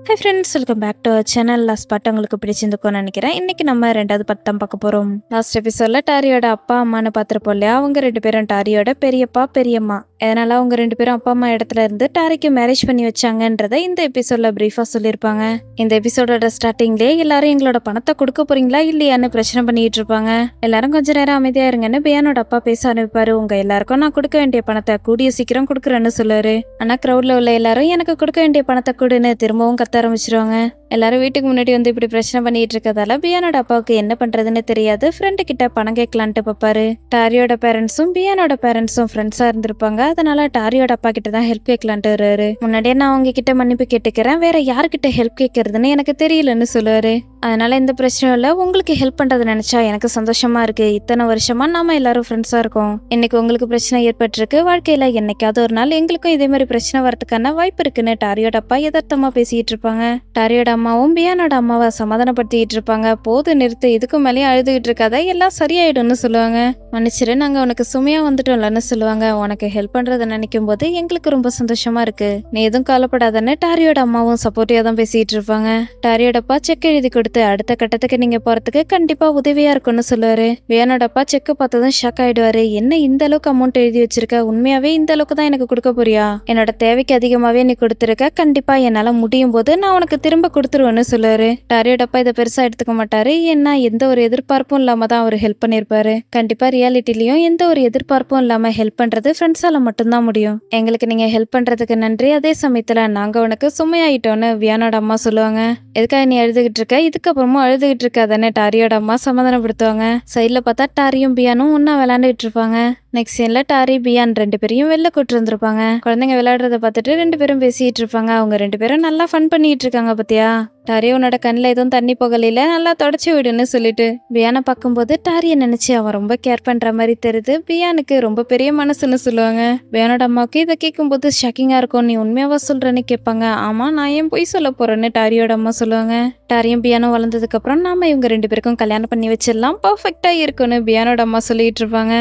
High friends, welcome back to our channel. Last part உங்களுக்கு பிடிச்சிருந்துக்கும்னு நினைக்கிறேன். இன்னைக்கு நம்ம ரெண்டாவது பார்ட் தான் பார்க்க போகிறோம். லாஸ்ட் எபிசோட்ல டாரியோட அப்பா அம்மானு பார்த்துருப்போம் இல்லையா? அவங்க 2 பேரும் டாரியோட பெரியப்பா பெரியம்மா. அதனால அவங்க 2 பேரும் அப்பா அம்மா இடத்துல இருந்து டாரிக்கு மேரேஜ் பண்ணி வச்சாங்கன்றதை இந்த எபிசோட்ல பிரீஃபா சொல்லியிருப்பாங்க. இந்த எபிசோடோட ஸ்டார்டிங்லேயே எல்லாரும் எங்களோட பணத்தை கொடுக்க போறீங்களா இல்லையான்னு பிரச்சனை பண்ணிட்டு இருப்பாங்க. எல்லாரும் கொஞ்ச நேரம் அமைதியா இருங்கன்னு பியானோட அப்பா பேச ஆரம்பிப்பாரு. உங்க எல்லாருக்கும் நான் கொடுக்க வேண்டிய பணத்தை கூடிய சீக்கிரம் கொடுக்குறேன்னு சொல்லுவாரு. ஆனா கிரௌட்ல உள்ள எல்லாரும் எனக்கு கொடுக்க வேண்டிய பணத்தை கொடுன்னு திரும்பவும் கத்த ஆரம்பிச்சிருவாங்க. எல்லாரும் வீட்டுக்கு முன்னாடி வந்து இப்படி பிரச்சனை பண்ணிட்டு இருக்கதால பியானோட அப்பாவுக்கு என்ன பண்றதுன்னு தெரியாது. ஃப்ரெண்டு கிட்ட பணம் கேட்கலான்ட்டு பாப்பாரு. டாரியோட பேரண்ட்ஸும் பியானோட பேரண்ட்ஸும் ஃப்ரெண்ட்ஸா இருந்திருப்பாங்க. அதனால டாரியோட அப்பா கிட்ட தான் ஹெல்ப் கேட்கலான்ட்டு வருவாரு. முன்னாடியே நான் அவங்க கிட்ட மன்னிப்பு கேட்டுக்கிறேன், வேற யாருக்கிட்ட ஹெல்ப் கேட்கறதுன்னு எனக்கு தெரியலன்னு சொல்லுவாரு. அதனால இந்த பிரச்சனையும் இல்ல, உங்களுக்கு ஹெல்ப் பண்றது நினைச்சா எனக்கு சந்தோஷமா இருக்கு. இத்தனை வருஷமா நாம எல்லாரும் ஃப்ரெண்ட்ஸா இருக்கோம். இன்னைக்கு உங்களுக்கு பிரச்சனை ஏற்பட்டிருக்கு, வாழ்க்கையில என்னைக்காவது ஒரு நாள் எங்களுக்கும் இதே மாதிரி பிரச்சனை வரதுக்கான வாய்ப்பு இருக்குன்னு டாரியோட அப்பா யதார்த்தமா பேசிட்டு இருப்பாங்க. டாரியோட அம்மாவும் பியானோட அம்மாவை சமாதானப்படுத்திட்டு இருப்பாங்க. போது நிறுத்து, இதுக்கு மேலேயும் அழுதுகிட்டு இருக்காத, எல்லாம் சரியாயிடும்னு சொல்லுவாங்க. மன்னிச்சிரு, நாங்க உனக்கு சுமையா வந்துட்டோம்லன்னு சொல்லுவாங்க. உனக்கு ஹெல்ப் பண்றதை நினைக்கும் போது எங்களுக்கு ரொம்ப சந்தோஷமா இருக்கு, நீ எதுவும் கவலைப்படாதன்னு டாரியோட அம்மாவும் சப்போர்ட்டிவா தான் பேசிட்டு இருப்பாங்க. டாரியோட அப்பா செக் எழுதி கொடுத்து அடுத்த கட்டத்துக்கு நீங்க போறதுக்கு கண்டிப்பா உதவியா இருக்கும்னு சொல்லுவாரு. பியானோட அப்பா செக் பார்த்ததும் ஷாக் ஆயிடுவாரு. என்ன இந்த அளவுக்கு அமௌண்ட் எழுதி வச்சிருக்க, உண்மையாவே இந்த அளவுக்கு தான் எனக்கு கொடுக்க போறியா? என்னோட தேவைக்கு அதிகமாவே நீ கொடுத்துருக்க, கண்டிப்பா என்னால முடியும் போது நான் உனக்கு திரும்ப கொடுத்துருவேன்னு சொல்லுவாரு. டாரியோட அப்பா இதை பெருசா எடுத்துக்க மாட்டாரு. ஏன்னா எந்த ஒரு எதிர்பார்ப்பும் இல்லாம தான் அவர் ஹெல்ப் பண்ணிருப்பாரு. கண்டிப்பா ரியாலிட்டிலயும் எந்த ஒரு எதிர்பார்ப்பும் இல்லாம ஹெல்ப் பண்றது ஃப்ரெண்ட்ஸால மட்டும்தான் முடியும். எங்களுக்கு நீங்க ஹெல்ப் பண்றதுக்கு நன்றி, அதே சமயத்துல நாங்க உனக்கு சுமையாயிட்டோன்னு பியானோட அம்மா சொல்லுவாங்க. எதுக்காக நீ அழுதுகிட்டு இருக்க, இதுக்கப்புறமும் அழுதுகிட்டு இருக்காதானே டாரியோட அம்மா சமாதானப்படுத்துவாங்க. சைட்ல பார்த்தா டாரியும் பியானும் ஒன்னா விளையாண்டுட்டு இருப்பாங்க. நெக்ஸ்ட் சீன்ல டாரி பியான் 2 பேரையும் வெளில கூட்டு இருந்திருப்பாங்க. குழந்தைங்க விளையாடுறத பார்த்துட்டு 2 பேரும் பேசிட்டு இருப்பாங்க. அவங்க 2 பேரும் நல்லா ஃபன் பண்ணிட்டு இருக்காங்க பாத்தியா? டாரி உன்னோட கண்ணில் எதுவும் தண்ணி போகலையில, நல்லா தொடச்சி விடுன்னு சொல்லிட்டு பியானை பார்க்கும்போது டாரியை நினைச்சு அவன் ரொம்ப கேர் பண்ற மாதிரி தெரியுது. பியானுக்கு ரொம்ப பெரிய மனசுன்னு சொல்லுவாங்க. பியானோட அம்மாவுக்கு இதை கேட்கும்போது ஷாக்கிங்கா இருக்கும். நீ உண்மையாவா சொல்றேன்னு கேட்பாங்க. ஆமா, நான் ஏன் பொய் சொல்ல போறேன்னு டாரியோட அம்மா சொல்லுவாங்க. டாரியும் பியானும் வளர்ந்ததுக்கு அப்புறம் நாம இவங்க 2 பேருக்கும் கல்யாணம் பண்ணி வச்சிடலாம், பர்ஃபெக்டா இருக்குன்னு பியானோட அம்மா சொல்லிட்டு இருப்பாங்க.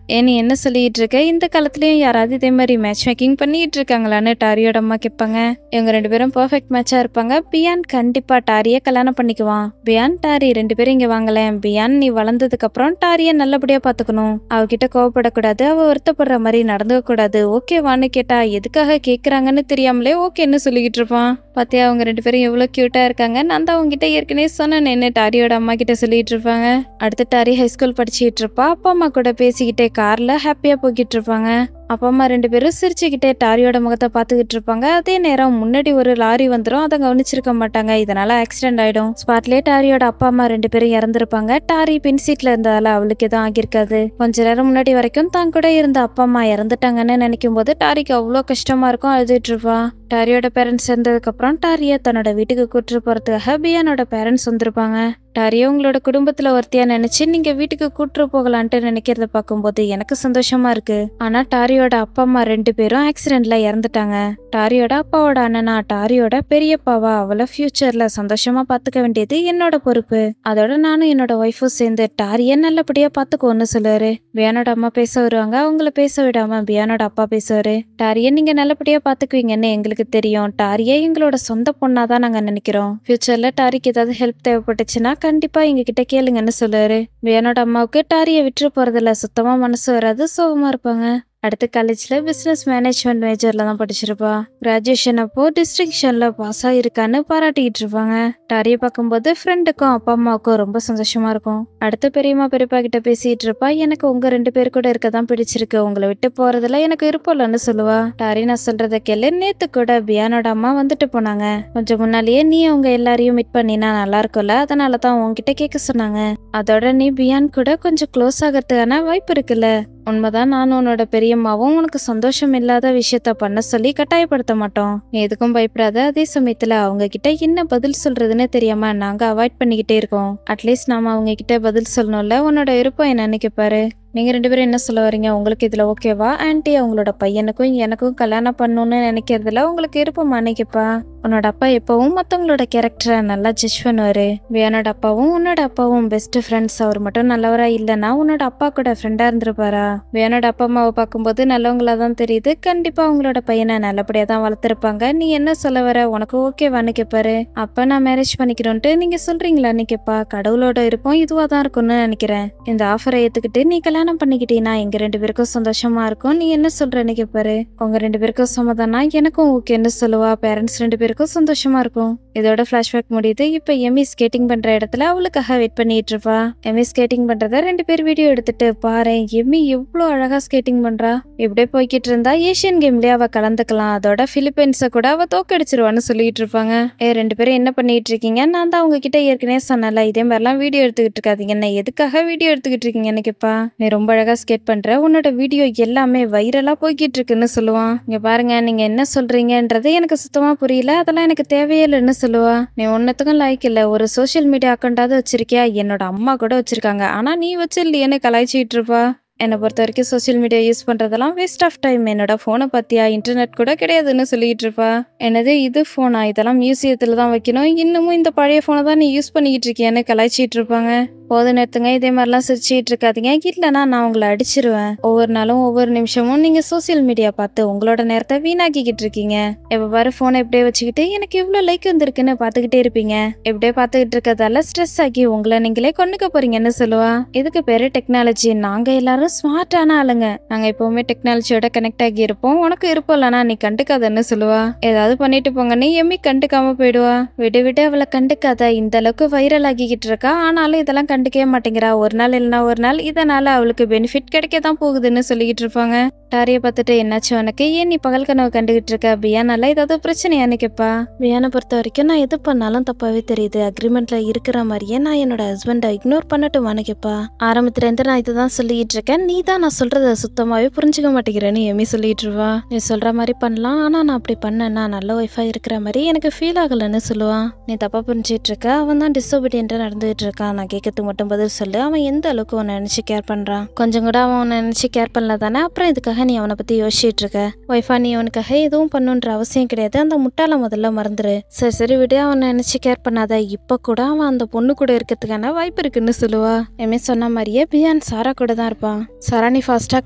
நீ என்ன சொல்லிட்டு இருக்க, இந்த காலத்துலயும் யாராவது இதே மாதிரி மேட்ச் மேக்கிங் பண்ணிட்டு இருக்காங்களான்னு டாரியோட அம்மா கேட்பாங்க. இவங்க 2 பேரும் பர்ஃபெக்ட் மேட்சா இருப்பாங்க. பியான் கண்டிப்பா டாரியை கல்யாணம் பண்ணிக்குவான். பியான், டாரி 2 பேரும் இங்க வாங்கலேன். பியான், நீ வளர்ந்ததுக்கு அப்புறம் டாரியை நல்லபடியா பாத்துக்கணும், அவகிட்ட கோவப்படக்கூடாது, அவ வருத்தப்படுற மாதிரி நடந்துக்க கூடாது, ஓகேவான்னு கேட்டா எதுக்காக கேக்குறாங்கன்னு தெரியாமலே ஓகேன்னு சொல்லிக்கிட்டு இருப்பான். பாத்தியா, அவங்க 2 பேரும் எவ்வளவு கியூட்டா இருக்காங்க, நான் தான் அவங்க கிட்ட ஏற்கனவே சொன்னேன்னு டாரியோட அம்மா கிட்ட சொல்லிட்டு இருப்பாங்க. அடுத்து டாரி ஹைஸ்கூல் படிச்சுட்டு இருப்பா. அப்பா அம்மா கூட பேசிக்கிட்டே கார்ல ஹாப்பியா போய்கிட்டு இருப்பாங்க. அப்பா அம்மா 2 பேரும் சிரிச்சுக்கிட்டே டாரியோட முகத்தை பார்த்துக்கிட்டு இருப்பாங்க. அதே நேரம் முன்னாடி ஒரு லாரி வந்துடும், அதை கவனிச்சிருக்க மாட்டாங்க. இதனால ஆக்சிடென்ட் ஆயிடும். ஸ்பாட்லயே டாரியோட அப்பா அம்மா 2 பேரும் இறந்துருப்பாங்க. டாரி பின் சீட்ல இருந்ததால அவளுக்கு எதுவும் ஆகியிருக்காது. கொஞ்ச நேரம் முன்னாடி வரைக்கும் தான் கூட இருந்த அப்பா அம்மா இறந்துட்டாங்கன்னு நினைக்கும் போது டாரிக்கு அவ்வளோ கஷ்டமா இருக்கும், அழுதுட்டு இருப்பா. டாரியோட பேரண்ட்ஸ் இருந்ததுக்கு அப்புறம் டாரியை தன்னோட வீட்டுக்கு கூட்டிட்டு போறதுக்காக பியானோட பேரண்ட்ஸ் வந்திருப்பாங்க. டாரியை உங்களோட குடும்பத்துல ஒருத்தியா நினைச்சு நீங்க வீட்டுக்கு கூட்டு போகலான்ட்டு நினைக்கிறத பார்க்கும்போது எனக்கு சந்தோஷமா இருக்கு. ஆனா டாரியோட அப்பா அம்மா 2 பேரும் ஆக்சிடென்ட்ல இறந்துட்டாங்க. டாரியோட அப்பாவோட அண்ணனா டாரியோட பெரியப்பாவா அவளை ஃபியூச்சர்ல சந்தோஷமா பாத்துக்க வேண்டியது என்னோட பொறுப்பு. அதோட நானும் என்னோட ஒய்ஃபும் சேர்ந்து டாரியை நல்லபடியா பாத்துக்கோன்னு சொல்லுவாரு. பியானோட அம்மா பேச வருவாங்க. அவங்கள பேச விடாம பியானோட அப்பா பேசுவாரு. டாரியை நீங்க நல்லபடியா பாத்துக்குவீங்கன்னு எங்களுக்கு தெரியும். டாரியை எங்களோட சொந்த பொண்ணாதான் நாங்க நினைக்கிறோம். ஃபியூச்சர்ல டாரிக்கு ஏதாவது ஹெல்ப் தேவைப்பட்டுச்சுன்னா கண்டிப்பா எங்க கிட்ட கேளுங்கன்னு சொல்லுவாரு. பியானோட அம்மாவுக்கு டாரியை விட்டு போறதுல சுத்தமா மனசு வராது, சோகமா இருப்பாங்க. அடுத்த காலேஜ்ல பிசினஸ் மேனேஜ்மெண்ட் மேஜர்ல தான் படிச்சிருப்பா. கிராஜுவேஷன் அப்போ டிஸ்டிங்ஷன்ல பாஸ் ஆயிருக்கான்னு பாராட்டிட்டு இருப்பாங்க. டாரியை பார்க்கும்போது ஃப்ரெண்டுக்கும் அப்பா அம்மாவுக்கும் ரொம்ப சந்தோஷமா இருக்கும். அடுத்த பெரியம்மா பெரியப்பா கிட்ட பேசிட்டு இருப்பா. எனக்கு உங்க 2 பேர் கூட இருக்கதான் பிடிச்சிருக்கு, உங்களை விட்டு போறதுல எனக்கு விருப்பம் இல்லைன்னு சொல்லுவா. டாரி, நான் சொல்றத கேளு, நேத்து கூட பியானோட அம்மா வந்துட்டு போனாங்க. கொஞ்சம் முன்னாலேயே நீ அவங்க எல்லாரையும் மீட் பண்ணினா நல்லா இருக்கும்ல, அதனாலதான் உன்கிட்ட கேட்க சொன்னாங்க. அதோட நீ பியான் கூட கொஞ்சம் க்ளோஸ் ஆகிறதுக்கான வாய்ப்பு இருக்குல்ல. உண்மைதான், நான் உன்னோட பெரியம்மாவும் உனக்கு சந்தோஷம் இல்லாத விஷயத்த பண்ண சொல்லி கட்டாயப்படுத்த மாட்டோம், நீ எதுக்கும் பயப்படாத. அதே சமயத்துல அவங்க கிட்ட என்ன பதில் சொல்றதுன்னு தெரியாம நாங்க அவாய்ட் பண்ணிக்கிட்டே இருக்கோம். அட்லீஸ்ட் நாம அவங்க கிட்ட பதில் சொல்லணும்ல, உன்னோட விருப்பம் என்னன்னு கேட்பாரு. நீங்க 2 பேரும் என்ன சொல்ல வரீங்க? உங்களுக்கு இதுல ஓகேவா? ஆன்ட்டி அவங்களோட பையனுக்கும் எனக்கும் கல்யாணம் பண்ணணும்னு நினைக்கிறதுல உங்களுக்கு விருப்பமா நினைக்கப்பா? உன்னோட அப்பா எப்பவும் மத்தவங்களோட கேரக்டரை நல்லா ஜட்ஜ் பண்ணுவாரு. வியானோட அப்பாவும் உன்னோட அப்பாவும் பெஸ்ட் ஃப்ரெண்ட்ஸ். அவர் மட்டும் நல்லவரா இல்லைன்னா உன்னோட அப்பா கூட ஃப்ரெண்டா இருந்திருப்பாரா? வியானோட அப்பா அம்மாவை பார்க்கும்போது நல்லவங்களா தான் தெரியுது. கண்டிப்பா அவங்களோட பையனை நல்லபடியா தான் வளர்த்துருப்பாங்க. நீ என்ன சொல்ல வர? உனக்கு ஓகேவான்னு கேட்பாரு. அப்ப நான் மேரேஜ் பண்ணிக்கிறோன்ட்டு நீங்க சொல்றீங்களான்னு கேட்பா. கடவுளோட இருப்போம் இதுவா தான் இருக்கும்னு நினைக்கிறேன். இந்த ஆஃபரை ஏத்துக்கிட்டு நீ கல்யாணம் பண்ணிக்கிட்டீங்கன்னா எங்க 2 பேருக்கும் சந்தோஷமா இருக்கும். நீ என்ன சொல்றன்னு கேட்பாரு. உங்க 2 பேருக்கும் சம்மதம்னா எனக்கும் ஓகேன்னு சொல்லுவா. பேரண்ட்ஸ் 2 பேருக்கும் சந்தோஷமா இருக்கும். இதோட பிளாஷ்பேக் முடியுது. இப்ப எமி ஸ்கேட்டிங் பண்ற இடத்துல அவளுக்காக வெயிட் பண்ணிட்டு இருப்பா. எமி ஸ்கேட்டிங் பண்றத 2 பேர் வீடியோ எடுத்துட்டு பாரு எமி எவ்வளவு அழகா ஸ்கேட்டிங் பண்றா. இப்படியே போய்கிட்டு இருந்தா ஏசியன் கேம்லயே அவ கலந்துக்கலாம். அதோட பிலிப்பைன்ஸ கூட அவ தோக்கடிச்சிருவான்னு சொல்லிட்டு இருப்பாங்க. 2 பேரும் என்ன பண்ணிட்டு இருக்கீங்க? நான் தான் உங்ககிட்ட ஏற்கனவே சொன்னல இதே மாதிரிலாம் வீடியோ எடுத்துக்கிட்டு இருக்காதீங்க. என்ன எதுக்காக வீடியோ எடுத்துக்கிட்டு இருக்கீங்கன்னு கேப்பா. நீ ரொம்ப அழகா ஸ்கேட் பண்ற, உன்னோட வீடியோ எல்லாமே வைரலா போய்கிட்டு இருக்குன்னு சொல்லுவான். இங்க பாருங்க நீங்க என்ன சொல்றீங்கன்றது எனக்கு சுத்தமா புரியல. அதெல்லாம் எனக்கு தேவையே இல்லைன்னு சொல்லுவா. நீ ஒன்னத்துக்கும் லைக் இல்ல. ஒரு சோசியல் மீடியா அக்கௌண்டாவது வச்சிருக்கியா? என்னோட அம்மா கூட வச்சிருக்காங்க. ஆனா நீ வச்சிருந்தியன்னு கலாய்ச்சிட்டு இருப்பா. என்னை பொறுத்த வரைக்கும் சோசியல் மீடியா யூஸ் பண்ணுறதெல்லாம் வேஸ்ட் ஆஃப் டைம். என்னோட ஃபோனை பற்றியா? இன்டர்நெட் கூட கிடையாதுன்னு சொல்லிட்டு இருப்பா. என்னது இது ஃபோனா? இதெல்லாம் மியூசியத்தில் தான் வைக்கணும். இன்னமும் இந்த பழைய ஃபோனை தான் நீ யூஸ் பண்ணிக்கிட்டு இருக்கியான்னு கலாய்ச்சிட்டு இருப்பாங்க. போது நேரத்துங்க இதே மாதிரிலாம் சிரிச்சிட்டு இருக்காதீங்க. இல்லைனா நான் உங்களை அடிச்சிருவேன். ஒவ்வொரு நாளும் ஒவ்வொரு நிமிஷமும் நீங்கள் சோசியல் மீடியா பார்த்து உங்களோட நேரத்தை வீணாக்கிக்கிட்டு இருக்கீங்க. எப்போ பாரு ஃபோனை எப்படியே வச்சுக்கிட்டு எனக்கு இவ்வளோ லைக் வந்திருக்குன்னு பார்த்துக்கிட்டே இருப்பீங்க. எப்படியே பார்த்துக்கிட்டு இருக்கிறதால ஸ்ட்ரெஸ் ஆகி உங்களை நீங்களே கொண்டுக்க போறீங்கன்னு சொல்லுவா. இதுக்கு பேரு டெக்னாலஜி. நாங்கள் எல்லாரும் ஸ்மார்ட்டான ஆளுங்க. நாங்க எப்பவுமே டெக்னாலஜியோட கனெக்ட் ஆகி இருப்போம். உனக்கு இருப்போம் இல்லைனா நீ கண்டுக்காதன்னு சொல்லுவா. ஏதாவது பண்ணிட்டு போங்கன்னு எம்மி கண்டுக்காம போயிடுவா. விடு விடு அவளை கண்டுக்காத. இந்த அளவுக்கு வைரல் ஆகிக்கிட்டு இருக்கா. ஆனாலும் இதெல்லாம் கண்டுக்கவே மாட்டேங்கிறா. ஒரு நாள் இல்லைன்னா ஒரு நாள் இதனால அவளுக்கு பெனிஃபிட் கிடைக்க தான் போகுதுன்னு சொல்லிக்கிட்டு இருப்பாங்க. டாரியை பார்த்துட்டு என்னாச்சு உனக்கு? ஏன் நீ பகல் கனவு கண்டுகிட்டு இருக்க? பியானால ஏதாவது பிரச்சனையான்னு கேட்பா. பியானை பொறுத்த வரைக்கும் நான் எது பண்ணாலும் தப்பாவே தெரியுது. அக்ரிமெண்ட்ல இருக்கிற மாதிரியே நான் என்னோட ஹஸ்பண்டை இக்னோர் பண்ணட்டுமான்னு கேட்பா. ஆரம்பத்துல இருந்து நான் இதுதான் சொல்லிட்டு இருக்கேன். நீ தான் நான் சொல்றத சுத்தமாவே புரிஞ்சுக்க மாட்டேங்கிறேன்னு எமி சொல்லிட்டு இருவா. நீ சொல்ற மாதிரி பண்ணலாம். ஆனா நான் அப்படி பண்ணேன்னா நல்ல ஒய்ஃபா இருக்கிற மாதிரி எனக்கு ஃபீல் ஆகலன்னு சொல்லுவான். நீ தப்பா புரிஞ்சிட்டு இருக்க. அவன் தான் டிஸ்ஒபீடியன்ட்டா நடந்துட்டு இருக்கான். நான் கேட்கறதுக்கு மட்டும் பதில் சொல்லு. அவன் எந்த அளவுக்கு உன்னை நினைச்சு கேர் பண்றான்? கொஞ்சம் கூட அவன் உன்னை நினைச்சு கேர் பண்ணல தானே? அப்புறம் இதுக்காக நீ அவனை பத்தி யோசிச்சுட்டு இருக்க? ஒய்ஃபா நீ அவனுக்காக எதுவும் பண்ணுன்ற அவசியம் கிடையாது. அந்த முட்டாள முதல்ல மறந்துரு. சரி சரி விடு. அவனை நினைச்சு கேர் பண்ணாத. இப்ப கூட அவன் அந்த பொண்ணு கூட இருக்கிறதுக்கான வாய்ப்பு இருக்குன்னு சொல்லுவா. எமே சொன்ன மாதிரியே பியான் சாரா கூட தான் இருப்பான். சாரா நீ ஃபாஸ்டா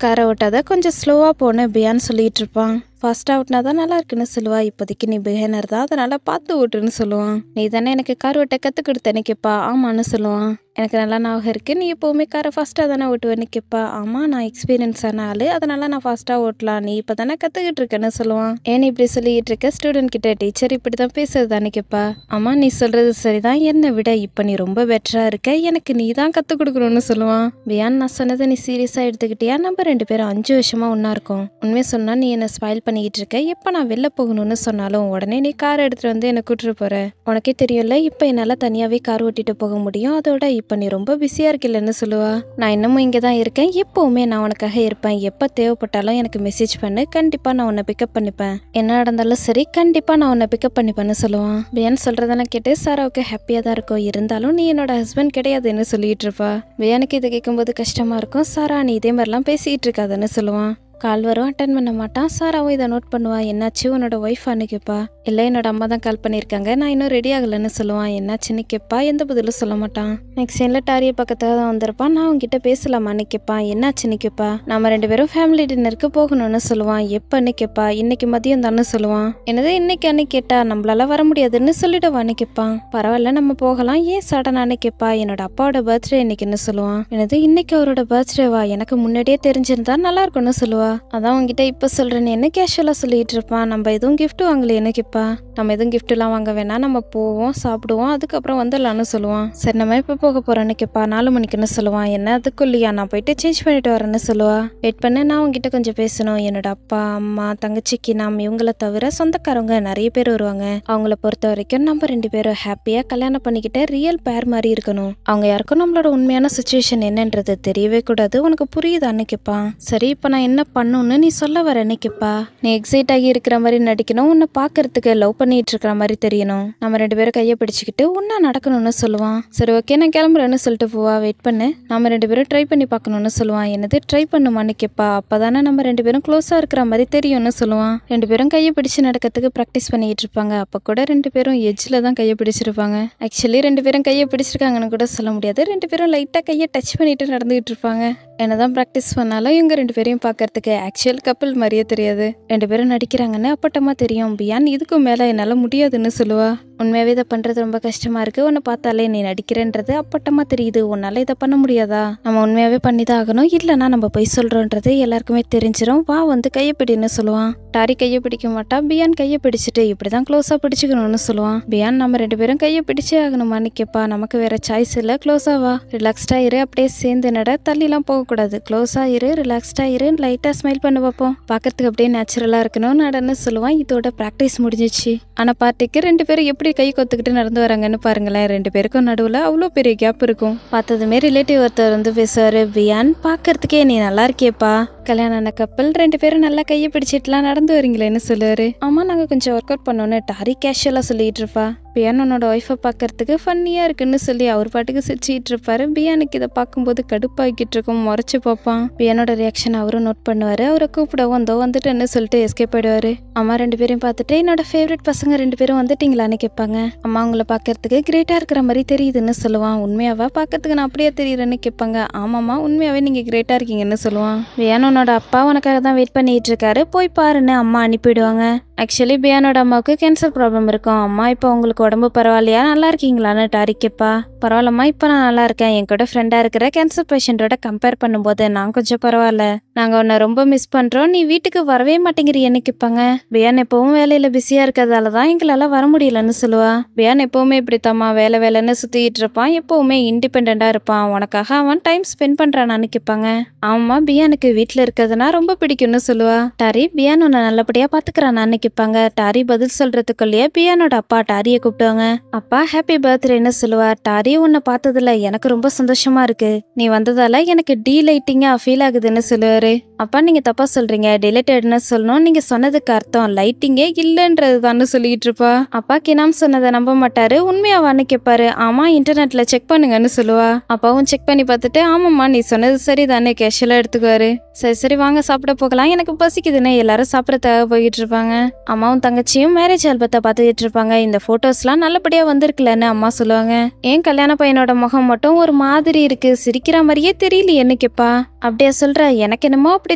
காரை ஓட்டாத, கொஞ்சம் ஸ்லோவா போன்னு பியான் சொல்லிட்டு இருப்பான். ஃபாஸ்ட்டாக ஓட்டினா தான் நல்லா இருக்குன்னு சொல்லுவா. இப்போதைக்கு நீ பிஹேனர் தான், அதனால பார்த்து ஓட்டுன்னு சொல்லுவான். நீ தானே எனக்கு கார் ஓட்ட கற்றுக் கொடுத்தேன்னு கேட்பா. ஆமான்னு சொல்லுவான். எனக்கு நல்லா ஞாபகம் இருக்குது. நீ எப்போவுமே காரை ஃபாஸ்ட்டாக தானே ஓட்டுவேன்னு கேட்பா. ஆமாம் நான் எக்ஸ்பீரியன்ஸான ஆள், அதனால நான் ஃபாஸ்ட்டாக ஓட்டலாம். நீ இப்போ தானே கற்றுக்கிட்டு இருக்கேன்னு சொல்லுவான். ஏன் இப்படி சொல்லிட்டு இருக்க? ஸ்டூடெண்ட் கிட்ட டீச்சர் இப்படி தான் பேசுறதான்னு கேட்பா. ஆமாம் நீ சொல்கிறது சரிதான். என்னை விட இப்போ நீ ரொம்ப பெட்டராக இருக்க. எனக்கு நீ தான் கற்றுக் கொடுக்கணும்னு சொல்லுவான். பியான் நான் சொன்னதை நீ சீரியஸாக எடுத்துக்கிட்டியா? நம்ம 2 பேரும் 5 வருஷமா ஒன்றா இருக்கோம். உண்மையை சொன்னால் நீ என்னை ஸ்பாயில் பண்ணிக்கிட்டு இருக்க. எப்போ நான் வெளில போகணும்னு சொன்னாலும் உடனே நீ கார் எடுத்துகிட்டு வந்து என்னை கூட்டிட்டு போகிற. உனக்கே தெரியும்ல இப்போ என்னால் தனியாகவே கார் ஓட்டிட்டு போக முடியும். அதோட இப்போ நீ ரொம்ப பிஸியாக இருக்கலன்னு சொல்லுவா. நான் இன்னமும் இங்கே தான் இருக்கேன். எப்போவுமே நான் உனக்காக இருப்பேன். எப்போ தேவைப்பட்டாலும் எனக்கு மெசேஜ் பண்ணு. கண்டிப்பாக நான் உன்னை பிக்கப் பண்ணிப்பேன். என்ன நடந்தாலும் சரி, கண்டிப்பாக நான் உன்னை பிக்கப் பண்ணிப்பேன்னு சொல்லுவான். பியான் சொல்கிறதெல்லாம் கேட்டு சாராவுக்கு ஹாப்பியாக தான் இருக்கும். இருந்தாலும் நீ என்னோட ஹஸ்பண்ட் கிடையாதுன்னு சொல்லிட்டு இருப்பா. பியானுக்கு இதை கேட்கும்போது கஷ்டமாக இருக்கும். சாரா நீ இதே மாதிரிலாம் பேசிகிட்டு இருக்காதுன்னு சொல்லுவான். கால் வரும், அட்டன் பண்ண மாட்டான். சாராவும் இதை நோட் பண்ணுவா. என்னாச்சு உன்னோட ஒய்ஃபான்னு கேட்பா. இல்லை என்னோட அம்மா தான் கால் பண்ணியிருக்காங்க, நான் இன்னும் ரெடி ஆகலைன்னு சொல்லுவான். என்னாச்சுன்னு கேட்பா. எந்த பதிலும் சொல்ல மாட்டான். நெக்ஸ்ட் சீனில் டாரியை பக்கத்தில் தான் வந்திருப்பான். நான் உங்ககிட்ட பேசலாமான்னு கேட்பான். என்னாச்சுன்னு கேட்பா. நம்ம 2 பேரும் ஃபேமிலி டின்னருக்கு போகணும்னு சொல்லுவான். எப்பன்னு கேட்பா. இன்னைக்கு மதியம் தானே சொல்லுவான். என்னது இன்னைக்கான்னு கேட்டா. நம்மளால வர முடியாதுன்னு சொல்லிடுவான்னு கேட்பான். பரவாயில்ல நம்ம போகலாம். ஏன் சடனான்னு கேட்பா. என்னோட அப்பாவோட பர்த்டே இன்னைக்குன்னு சொல்லுவான். என்னது இன்னைக்கு அவரோட பர்த்டேவா? எனக்கு முன்னாடியே தெரிஞ்சிருந்தா நல்லா இருக்கும்னு சொல்லுவா. அதான் உங்ககிட்ட இப்ப சொல்றேன்னு என்ன கேஷுவலா சொல்லிட்டு இருப்பான். நம்ம எதுவும் கிஃப்ட் வாங்கலையேன்னு கேட்பா. நம்ம எதுவும் கிஃப்ட்லாம் வாங்க வேணாம், நம்ம போவோம் சாப்பிடுவோம் அதுக்கப்புறம் வந்துடலான்னு சொல்லுவான். சரி நம்ம எப்போ போக போறோன்னு கேட்பா. 4 மணிக்குன்னு சொல்லுவான். என்ன அதுக்குள்ளையா? நான் போயிட்டு சேஞ்ச் பண்ணிட்டு வரேன்னு சொல்லுவா. வெயிட் பண்ண, நான் உங்ககிட்ட கொஞ்சம் பேசணும். என்னோட அப்பா அம்மா தங்கச்சிக்கு நாம் இவங்களை தவிர சொந்தக்காரவங்க நிறைய பேர் வருவாங்க. அவங்கள பொறுத்த வரைக்கும் நம்ம 2 பேரும் ஹாப்பியா கல்யாணம் பண்ணிக்கிட்ட ரியல் பேர் மாதிரி இருக்கணும். அவங்க யாருக்கும் நம்மளோட உண்மையான சுச்சுவேஷன் என்னன்றது தெரியவே கூடாது. உனக்கு புரியுதான்னு கேட்பான். சரி இப்போ நான் என்ன பண்ணுன்னு நீ சொல்ல வர என்னைக்குப்பா? நீ எக்ஸைட் ஆகி இருக்கிற மாதிரி நடிக்கணும், உன்னை பாக்குறதுக்கு லவ் பண்ணிட்டு இருக்கிற மாதிரி தெரியணும். நம்ம 2 பேரும் கையை பிடிச்சிக்கிட்டு ஒன்னா நடக்கணும்னு சொல்லுவான். சரி ஓகே நான் கிளம்புறேன்னு சொல்லிட்டு போவா. வெயிட் பண்ணு, நம்ம 2 பேரும் ட்ரை பண்ணி பார்க்கணும்னு சொல்லுவான். என்னது ட்ரை பண்ணுமான்னு கேப்பா. அப்பதானே நம்ம 2 பேரும் க்ளோஸா இருக்கிற மாதிரி தெரியும்னு சொல்லுவான். 2 பேரும் கையை பிடிச்சு நடக்கிறதுக்கு ப்ராக்டிஸ் பண்ணிட்டு இருப்பாங்க. அப்ப கூட 2 பேரும் எஜ்ஜில் தான் கையை பிடிச்சிருப்பாங்க. ஆக்சுவலி 2 பேரும் கையை பிடிச்சிருக்காங்கன்னு கூட சொல்ல முடியாது. 2 பேரும் லைட்டா கையை டச் பண்ணிட்டு நடந்துகிட்டு இருப்பாங்க. என்னதான் ப்ராக்டிஸ் பண்ணாலும் இவங்க 2 பேரையும் பார்க்கறதுக்கு ஆக்சுவல் கப்பிள் மாதிரியே தெரியாது. 2 பேரும் நடிக்கிறாங்கன்னு அப்பட்டமா தெரியும். பியான் இதுக்கும் மேல என்னால முடியாதுன்னு சொல்லுவா. உண்மையாவே இதை பண்றது ரொம்ப கஷ்டமா இருக்கு, உன்னை பார்த்தாலே நீ நடிக்கிறன்றது அப்பட்டமா தெரியுது, உன்னால இதை பண்ண முடியாதா? நம்ம உண்மையாவே பண்ணிதான் ஆகணும், இல்லைன்னா நம்ம போய் சொல்றோன்றது எல்லாருக்குமே தெரிஞ்சிடும், வா வந்து கையை பிடின்னு சொல்லுவான். டாரி கையை பிடிக்க மாட்டா. பியான் கையை பிடிச்சிட்டு இப்படிதான் க்ளோஸா பிடிச்சிக்கணும்னு சொல்லுவான். பியான் நம்ம 2 பேரும் கையை பிடிச்சே ஆகணுமான்னு கேப்பா. நமக்கு வேற சாய்ஸ் இல்ல, க்ளோஸா வா, ரிலாக்ஸ்டா இரு, அப்படியே சேர்ந்து நட, தள்ளிலாம் போகக்கூடாது, க்ளோஸா இரு, ரிலாக்ஸ்டா இரு, லைட்டா ஸ்மைல் பண்ண பார்ப்போம், பார்க்கறதுக்கு அப்படியே நேச்சுரலா இருக்கணும் நடன்னு சொல்லுவான். இதோட ப்ராக்டிஸ் முடிஞ்சிச்சு. ஆனா பார்ட்டிக்கு 2 பேரும் எப்படி கை கொத்துக்கிட்டு நடந்து வராங்கன்னு பாருங்களேன். 2 பேருக்கும் நடுவில் அவ்வளோ பெரிய கேப் இருக்கும். பார்த்ததுமே ரிலேட்டிவ் ஒருத்தர் வந்து பேசுவாரு. பியான் பார்க்கறதுக்கே நீ நல்லா இருக்கியப்பா, கல்யாணம் ஆன கப்பல் 2 பேரும் நல்லா கையை பிடிச்சிட்டுலாம் நடந்து வரீங்களேன்னு சொல்லுவாரு. ஆமா நாங்கள் கொஞ்சம் ஒர்க் அவுட் பண்ணோன்னு டாரி கேஷுவலாக சொல்லிட்டு இருப்பா. பியானோட ஒய்ஃபை பார்க்கறதுக்கு ஃபன்னியாக இருக்குன்னு சொல்லி அவர் பாட்டுக்கு சிரிச்சிட்டு இருப்பாரு. பியானுக்கு இதை பார்க்கும்போது கடுப்பாகிட்டு இருக்கும், முறைச்சு பார்ப்பான். பியானோட ரியாக்ஷன் அவரும் நோட் பண்ணுவார். அவரை கூப்பிடவும் வந்தோ வந்துட்டேன்னு சொல்லிட்டு எஸ்கேப் ஆயிடுவாரு. அம்மா 2 பேரையும் பார்த்துட்டு என்னோட ஃபேவரட் பசங்க 2 பேரும் வந்துட்டீங்களான்னு கேட்பாங்க. அம்மா உங்களை பார்க்கறதுக்கு கிரேட்டாக இருக்கிற மாதிரி தெரியுதுன்னு சொல்லுவான். உண்மையாவா பார்க்கறதுக்கு நான் அப்படியே தெரியுறேன்னு கேட்பாங்க. ஆமாம்மா உண்மையாவே நீங்கள் கிரேட்டாக இருக்கீங்கன்னு சொல்லுவான். பியானோட அப்பா உனக்காக தான் வெயிட் பண்ணிட்டு இருக்காரு, போய் பாருன்னு அம்மா அனுப்பிடுவாங்க. ஆக்சுவலி பியானோட அம்மாவுக்கு கேன்சர் ப்ராப்ளம் இருக்கும். அம்மா இப்போ உங்களுக்கு உடம்பு பரவாயில்லையா, நல்லா இருக்கீங்களான்னு டாரி கேப்பா. பரவாயில்லம்மா, இப்போ நான் நல்லா இருக்கேன். என் கூட ஃப்ரெண்டாக இருக்கிற கேன்சர் பேஷண்ட்டோட கம்பேர் பண்ணும்போது நான் கொஞ்சம் பரவாயில்ல. நாங்கள் உன்னை ரொம்ப மிஸ் பண்ணுறோம், நீ வீட்டுக்கு வரவே மாட்டேங்கிறீன்னு கேட்பாங்க. பியான் எப்பவும் வேலையில் பிஸியாக இருக்கிறதால தான் எங்களால் வர முடியலன்னு சொல்லுவா. பியான் எப்பவுமே இப்படித்தாம்மா வேலை வேலைன்னு சுற்றிக்கிட்டு இருப்பான், எப்பவுமே இண்டிபெண்ட்டாக இருப்பான், உனக்காக அவன் டைம் ஸ்பெண்ட் பண்ணுறானான்னு கேட்பாங்க. ஆமா பியானுக்கு வீட்டில் இருக்கிறதுனா ரொம்ப பிடிக்கும்னு சொல்லுவா. டாரி பியான் உன்னை நல்லபடியாக பார்த்துக்கிறானான்னு கேட்பாங்க. டாரி பதில் சொல்றதுக்குள்ளேயே பியானோட அப்பா டாரியை கூப்பிடுவாங்க. அப்பா ஹாப்பி பர்த்டேன்னு சொல்லுவா. டாரி உன்னை பார்த்ததுல எனக்கு ரொம்ப சந்தோஷமா இருக்கு, நீ வந்ததால எனக்கு டீலைட்டிங்கா ஃபீல் ஆகுதுன்னு சொல்லுவாரு. அப்பா நீங்க தப்பா சொல்றீங்க, டிலேட்டட்னு சொல்லணும், நீங்க சொன்னதுக்கு அர்த்தம் லைட்டிங்கே இல்லைன்றதுதான்னு சொல்லிட்டு இருப்பா. அப்பா கினாம் சொன்னதை நம்ப மாட்டாரு. உண்மையாவான்னு கேட்பாரு. ஆமா இன்டர்நெட்ல செக் பண்ணுங்கன்னு சொல்லுவா. அப்பாவும் செக் பண்ணி பார்த்துட்டு ஆமாம்மா நீ சொன்னது சரிதானே கேஷுவலா எடுத்துக்குவாரு. சரி சரி வாங்க சாப்பிட போகலாம், எனக்கு பசிக்குதுன்னு எல்லாரும் சாப்பிட்றதுக்காக போயிட்டு இருப்பாங்க. அம்மாவும் தங்கச்சியும் மேரேஜ் ஆல்பத்தை பார்த்துக்கிட்டு இருப்பாங்க. இந்த போட்டோஸ்லாம் நல்லபடியா வந்திருக்குலன்னு அம்மா சொல்லுவாங்க. ஏன் கல்யாண பையனோட முகம் மட்டும் ஒரு மாதிரி இருக்கு, சிரிக்கிற மாதிரியே தெரியலையேன்னு கேப்பா. அப்படியா சொல்ற, எனக்கு என்னமோ அப்படி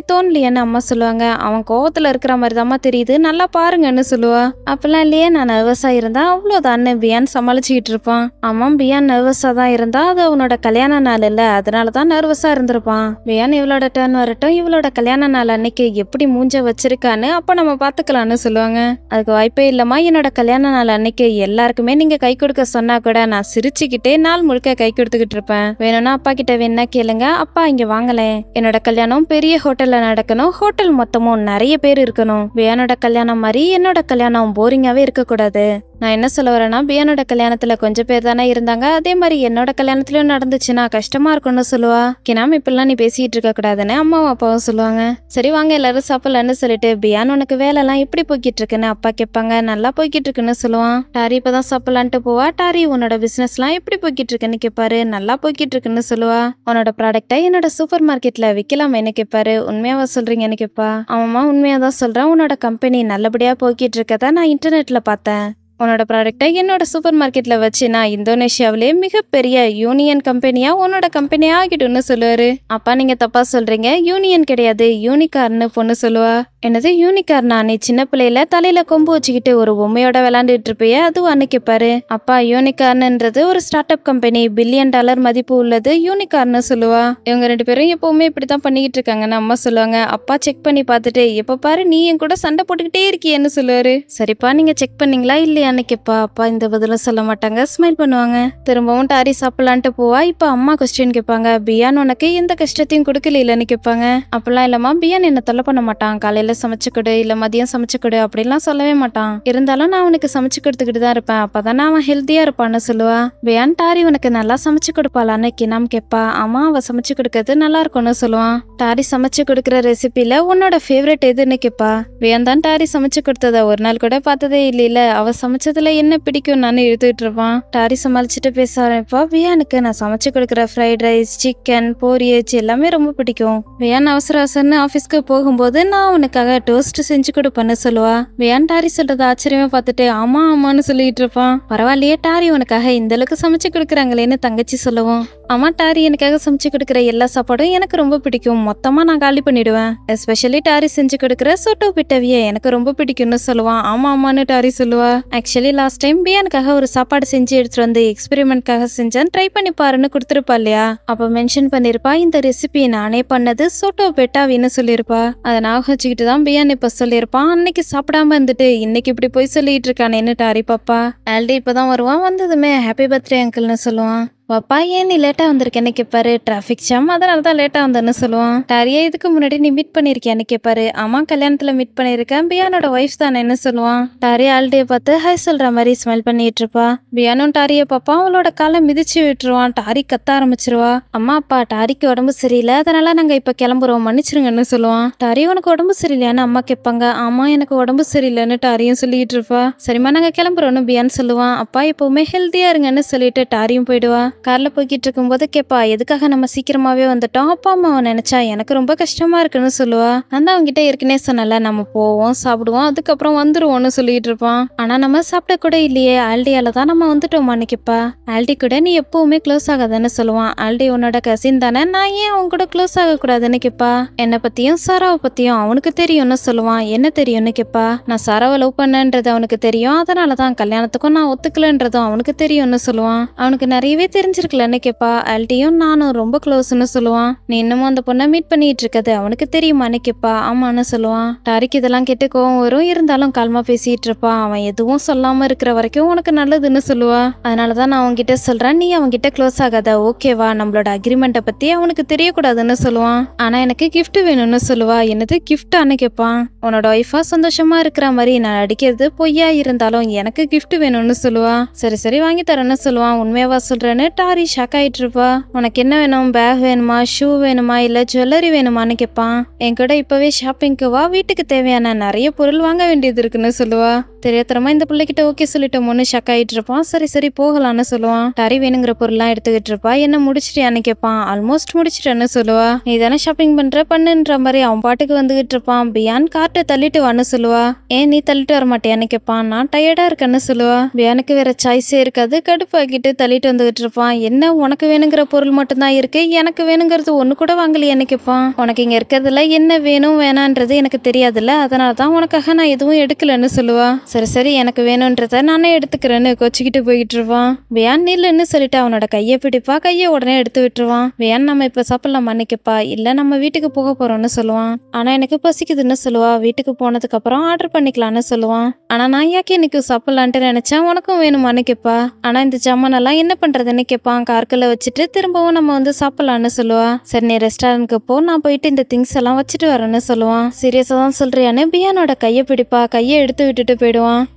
தோணலையேன்னு அம்மா சொல்லுவாங்க. அவன் கோவத்துல இருக்கிற மாதிரி தாம்மா தெரியுது, நல்லா பாருங்கன்னு சொல்லுவா. அப்பெல்லாம் இல்லையே நான் நர்வஸா இருந்தா அவ்வளோதான்னு பியான் சமாளிச்சுக்கிட்டு இருப்பான். ஆமாம் பியான் நர்வஸா தான் இருந்தா, அது அவனோட கல்யாண நாள் இல்ல, அதனாலதான் நர்வஸா இருந்திருப்பான். பியான் இவளோட டர்ன் வரட்டும், இவளோட கல்யாண நாள் அன்னைக்கு எப்படி மூஞ்ச வச்சிருக்கான்னு அப்ப நம்ம பாத்துக்கலாம்னு சொல்லுவாங்க. அதுக்கு வாய்ப்பே இல்லம்மா, என்னோட கல்யாண நாள் அன்னைக்கு எல்லாருக்குமே நீங்க கை கொடுக்க சொன்னா கூட நான் சிரிச்சுக்கிட்டே நாள் முழுக்க கை கொடுத்துக்கிட்டு இருப்பேன். வேணும்னா அப்பா கிட்ட வேணா கேளுங்க, அப்பா இங்க வாங்கலேன். என்னோட கல்யாணம் பெரிய ஹோட்டல்ல நடக்கணும், ஹோட்டல் மொத்தமும் நிறைய பேர் இருக்கணும். பியானோட கல்யாணம் மாதிரி என்னோட கல்யாணம் போரிங்காவே இருக்க கூடாது. நான் என்ன சொல்ல வரேன்னா, பியானோட கல்யாணத்துல கொஞ்சம் பேர் தானே இருந்தாங்க, அதே மாதிரி என்னோட கல்யாணத்துலயும் நடந்துச்சுன்னா கஷ்டமா இருக்கும்னு சொல்லுவா. கினாம் இப்பெல்லாம் நீ பேசிட்டு இருக்க கூடாதுன்னு அம்மாவும் அப்பாவும் சொல்லுவாங்க. சரி வாங்க எல்லாரும் சாப்பிடலான்னு சொல்லிட்டு பியான் உனக்கு வேலைலாம் எப்படி போய்கிட்டு இருக்குன்னு அப்பா கேட்பாங்க. நல்லா போய்கிட்டு இருக்குன்னு சொல்லுவான். டாரி இப்பதான் சாப்பிடலான்ட்டு போவா. டாரி உன்னோட பிசினஸ்லாம் எப்படி போய்கிட்டு இருக்குன்னு கேட்பாரு. நல்லா போய்கிட்டு இருக்குன்னு சொல்லுவா. உன்னோட ப்ராடக்டை என்னோட சூப்பர் மார்க்கெட்ல விற்கலாமேன்னு கேட்பாரு. உண்மையாவா சொல்றீங்கன்னு கேட்பா. ஆமாம்மா உண்மையாதான் சொல்றேன், உன்னோட கம்பெனி நல்லபடியா போய்கிட்டு இருக்கதா நான் இன்டர்நெட்ல பார்த்தேன். உன்னோட ப்ராடக்டை என்னோட சூப்பர் மார்க்கெட்ல வச்சு நான் இந்தோனேஷியாவிலே மிகப்பெரிய யூனியன் கம்பெனியா உன்னோட கம்பெனியா ஆகிடும்னு சொல்லுவாரு. அப்பா நீங்க தப்பா சொல்றீங்க, யூனியன் கிடையாது யூனிகார்ன்னு பொண்ணு சொல்லுவா. என்னது யூனிகார்னா, நீ சின்ன பிள்ளையில தலையில கொம்பு வச்சுக்கிட்டு ஒரு பொம்மையோட விளையாண்டுட்டு இருப்பிய அதுவான்னு கேட்பாரு. அப்பா யூனிகார்ன்ன்றது ஒரு ஸ்டார்ட் அப் கம்பெனி, $1 பில்லியன் மதிப்பு உள்ளது யூனிகார்ன்னு சொல்லுவா. இவங்க 2 பேரும் எப்பவுமே இப்படித்தான் பண்ணிக்கிட்டு இருக்காங்கன்னு அம்மா சொல்லுவாங்க. அப்பா செக் பண்ணி பார்த்துட்டு எப்ப பாரு நீ என் கூட சண்டை போட்டுக்கிட்டே இருக்கியன்னு சொல்லுவாரு. சரிப்பா நீங்க செக் பண்ணீங்களா இல்லையா சாப்பிடலையான்னு கேட்பா. அப்பா இந்த பதிலும் சொல்ல மாட்டாங்க, ஸ்மைல் பண்ணுவாங்க. திரும்பவும் டாரி சாப்பிடலான்ட்டு போவா. இப்ப அம்மா கொஸ்டின் கேட்பாங்க, பியான் உனக்கு எந்த கஷ்டத்தையும் கொடுக்கல இல்லன்னு கேட்பாங்க. அப்பெல்லாம் இல்லம்மா, பியான் என்ன தொல்லை பண்ண மாட்டான், காலையில சமைச்சு கொடு இல்ல மதியம் சமைச்சு கொடு அப்படிலாம் சொல்லவே மாட்டான். இருந்தாலும் நான் அவனுக்கு சமைச்சு கொடுத்துக்கிட்டு தான் இருப்பேன், அப்பதானே அவன் ஹெல்த்தியா இருப்பான்னு சொல்லுவா. பியான் டாரி உனக்கு நல்லா சமைச்சு கொடுப்பாளான்னு கினாம் கேட்பா. அம்மா அவ சமைச்சு கொடுக்கறது நல்லா இருக்கும்னு சொல்லுவான். டாரி சமைச்சு கொடுக்குற ரெசிபில உன்னோட ஃபேவரட் எதுன்னு கேட்பா. பியான் தான் டாரி சமைச்சு கொடுத்தத ஒரு நாள் கூட பார்த்ததே இல்லையில, அவ சமைச்சதுல என்ன பிடிக்கும் நான் எழுதிட்டு இருப்பான். டாரி சமாளிச்சுட்டு பேச ஆரம்பிப்பா. பியானுக்கு நான் சமைச்சு கொடுக்குற ஃப்ரைட் ரைஸ், சிக்கன், போரியேஜ் எல்லாமே ரொம்ப பிடிக்கும். பியான் அவசர அவசரன்னு ஆஃபீஸ்க்கு போகும்போது நான் உனக்காக டோஸ்ட் செஞ்சு கொடுப்பேன்னு சொல்லுவா. பியான் டாரி சொல்றத ஆச்சரியமா பார்த்துட்டு ஆமா ஆமான்னு சொல்லிட்டு இருப்பான். பரவாயில்லையே டாரி உனக்காக இந்த அளவுக்கு சமைச்சு கொடுக்குறாங்களேன்னு தங்கச்சி சொல்லுவோம். அம்மா டாரி எனக்காக சமைச்சு கொடுக்குற எல்லா சாப்பாடும் எனக்கு ரொம்ப பிடிக்கும், மொத்தமா நான் காலி பண்ணிடுவேன். எஸ்பெஷலி டாரி செஞ்சு கொடுக்குற சோட்டோ பிட்டவிய எனக்கு ரொம்ப பிடிக்கும்னு சொல்லுவான். ஆமா ஆமான்னு டாரி சொல்லுவா. ஆக்சுவலி லாஸ்ட் டைம் பியானுக்காக ஒரு சாப்பாடு செஞ்சு எடுத்துட்டு வந்து எக்ஸ்பெரிமெண்ட்காக செஞ்சேன், ட்ரை பண்ணி பாருன்னு கொடுத்துருப்பா இல்லையா, அப்ப மென்ஷன் பண்ணிருப்பா இந்த ரெசிபி நானே பண்ணது சோட்டோ பெட்டாவின்னு சொல்லியிருப்பா. அதை ஞாபகம் வச்சுக்கிட்டு தான் பியான் இப்ப சொல்லியிருப்பான். அன்னைக்கு சாப்பிடாம இருந்துட்டு இன்னைக்கு இப்படி போய் சொல்லிட்டு இருக்கானேன்னு டாரி பாப்பா. ஆல்ரெடி இப்பதான் வருவான். வந்ததுமே ஹாப்பி பர்த்டே அங்கிள்னு சொல்லுவான். பாப்பா ஏன் நீ லேட்டா வந்திருக்கேன்னு கேட்பாரு. டிராஃபிக் ஜாம் அதனால தான் லேட்டா வந்தேன்னு சொல்லுவான். டாரியா இதுக்கு முன்னாடி நீ மீட் பண்ணிருக்கியான்னு கேட்பாரு. அம்மா கல்யாணத்துல மீட் பண்ணிருக்கேன், பியானோட ஒய்ஃப் தானேன்னு சொல்லுவான். டாரியா ஆல்டே பார்த்து ஹாய் சொல்ற மாதிரி ஸ்மைல் பண்ணிட்டு இருப்பா. பியானும் டாரிய பாப்பா அவளோட காலை மிதிச்சு விட்டுருவான். டாரி கத்த ஆரம்பிச்சிருவா. அம்மா அப்பா டாரிக்கு உடம்பு சரியில்லை, அதனால நாங்க இப்ப கிளம்புறோம், மன்னிச்சிருங்கன்னு சொல்லுவான். டாரி உனக்கு உடம்பு சரியில்லையான்னு அம்மா கேட்பாங்க. ஆமா எனக்கு உடம்பு சரியில்லைன்னு டாரியும் சொல்லிட்டு இருப்பா. சரிம்மா நாங்க கிளம்புறோம்னு பியான் சொல்லுவான். அப்பா எப்பவுமே ஹெல்த்தியா இருங்கன்னு சொல்லிட்டு டாரியும் போயிடுவா. கார்ல போய்கிட்டு இருக்கும்போது கேப்பா எதுக்காக நம்ம சீக்கிரமாவே வந்துட்டோம், அப்பா அம்மாவை நினைச்சா எனக்கு ரொம்ப கஷ்டமா இருக்குன்னு சொல்லுவா. நான் அவன்கிட்ட ஏற்கனவே சொன்னல நம்ம போவோம் சாப்பிடுவோம் அதுக்கப்புறம் வந்துருவோம்னு சொல்லிட்டு இருப்பான். ஆனா நம்ம சாப்பிட கூட இல்லையே, ஆல்டியால தான் நம்ம வந்துட்டோமான்னு கேப்பா. ஆல்டி கூட நீ எப்பவுமே க்ளோஸ் ஆகாதுன்னு சொல்லுவான். ஆல்டி உன்னோட கசின் தானே, நான் ஏன் அவங்க கூட க்ளோஸ் ஆக கூடாதுன்னு கேப்பா. என்னை பத்தியும் சாராவை பத்தியும் அவனுக்கு தெரியும்னு சொல்லுவான். என்ன தெரியும்னு கேப்பா. நான் சாராவை லவ் பண்ணன்றது அவனுக்கு தெரியும், அதனாலதான் கல்யாணத்துக்கும் நான் ஒத்துக்கலன்றதும் அவனுக்கு தெரியும்னு சொல்லுவான். அவனுக்கு நிறையவே தெரிஞ்சிருக்கலன்னு கேப்பா. ஆல்டியும் நானும் ரொம்ப க்ளோஸ்ன்னு சொல்லுவான். நீ இன்னமும் அந்த பொண்ணை மீட் பண்ணிட்டு இருக்கது அவனுக்கு தெரியுமான்னு கேப்பா. ஆமான்னு சொல்லுவான். டாரிக்கு இதெல்லாம் கேட்டு கோவம் வரும், இருந்தாலும் கால்மா பேசிட்டு இருப்பான். அவன் எதுவும் சொல்லாம இருக்கிற வரைக்கும் உனக்கு நல்லதுன்னு சொல்லுவா. அதனாலதான் நான் அவன்கிட்ட சொல்றேன், நீ அவன்கிட்ட க்ளோஸ் ஆகாத ஓகேவா, நம்மளோட அக்ரிமெண்ட்டை பத்தி அவனுக்கு தெரியக்கூடாதுன்னு சொல்லுவான். ஆனா எனக்கு கிஃப்ட் வேணும்னு சொல்லுவா. என்னது கிஃப்டான்னு கேட்பான். உன்னோட ஒய்ஃபா சந்தோஷமா இருக்கிற மாதிரி நான் அடிக்கிறது பொய்யா இருந்தாலும் எனக்கு கிஃப்ட் வேணும்னு சொல்லுவா. சரி சரி வாங்கி தரேன்னு சொல்லுவான். உண்மையாவா சொல்றேன்னு டாரி ஷாக் ஆயிட்டு இருப்பா. உனக்கு என்ன வேணும், பேக் வேணுமா, ஷூ வேணுமா இல்ல ஜுவல்லரி வேணுமான்னு கேட்பான். என் கூட இப்பவே ஷாப்பிங்க்கு வா, வீட்டுக்கு தேவையான நிறைய பொருள் வாங்க வேண்டியது இருக்குன்னு சொல்லுவா. தெரியாதரமா இந்த பிள்ளைகிட்ட ஓகே சொல்லிட்டோமோன்னு ஷாக் ஆயிட்டு இருப்பான். சரி சரி போகலான்னு சொல்லுவான். டாரி வேணுங்கிற பொருள்லாம் எடுத்துக்கிட்டு இருப்பா. என்ன முடிச்சிட்டியான்னு கேட்பான். ஆல்மோஸ்ட் முடிச்சிட்டேன்னு சொல்லுவா. நீ தானே ஷாப்பிங் பண்ணுன்ற மாதிரி அவன் பாட்டுக்கு வந்துகிட்டு இருப்பான். பியான் கார்ட்டை தள்ளிட்டு வான்னு சொல்லுவா. ஏன் நீ தள்ளிட்டு வர மாட்டியான்னு கேட்பான். நான் டயர்டா இருக்கேன்னு சொல்லுவா. பியானுக்கு வேற சாய்ஸே இருக்காது, கடுப்பாக்கிட்டு தள்ளிட்டு வந்துகிட்டு இருப்பான். என்ன உனக்கு வேணுங்கிற பொருள் மட்டும்தான் இருக்கு, எனக்கு வேணுங்கிறது ஒண்ணு கூட வாங்கலையான்னு கேட்பான். உனக்கு இங்க இருக்கிறதுல என்ன வேணும் வேணான்றது எனக்கு தெரியாதுல்ல, அதனாலதான் உனக்காக நான் எதுவும் எடுக்கலன்னு சொல்லுவா. சரி சரி எனக்கு வேணும்ன்றத நானே எடுத்துக்கிறேன்னு கொச்சிக்கிட்டு போயிட்டு இருப்பான். பியான் நில்லுன்னு சொல்லிட்டு அவனோட கையை பிடிப்பா. கையை உடனே எடுத்து விட்டுருவான். பியான் நம்ம இப்ப சாப்பிடலாமான்னு கேட்பா. இல்ல நம்ம வீட்டுக்கு போக போறோம்னு சொல்லுவான். ஆனா எனக்கு பசிக்குதுன்னு சொல்லுவா. வீட்டுக்கு போனதுக்கு அப்புறம் ஆர்டர் பண்ணிக்கலாம்னு சொல்லுவான். ஆனா நான் யாக்கே இன்னைக்கு சாப்பிடலான்ட்டு நினைச்சேன், உனக்கும் வேணுமான்னு கேட்பா. ஆனா இந்த ஜாமானெல்லாம் என்ன பண்றதுன்னு கேட்பான். கார்க்குள்ள வச்சுட்டு திரும்பவும் நம்ம வந்து சாப்பிடலாம்னு சொல்லுவா. சரி நீ ரெஸ்டாரண்ட்க்கு போ, நான் போயிட்டு இந்த திங்ஸ் எல்லாம் வச்சுட்டு வரேன்னு சொல்லுவான். சீரியஸா தான் சொல்றியான்னு பியானோட கையை பிடிப்பா. கையை எடுத்து விட்டுட்டு போயிடுவான்.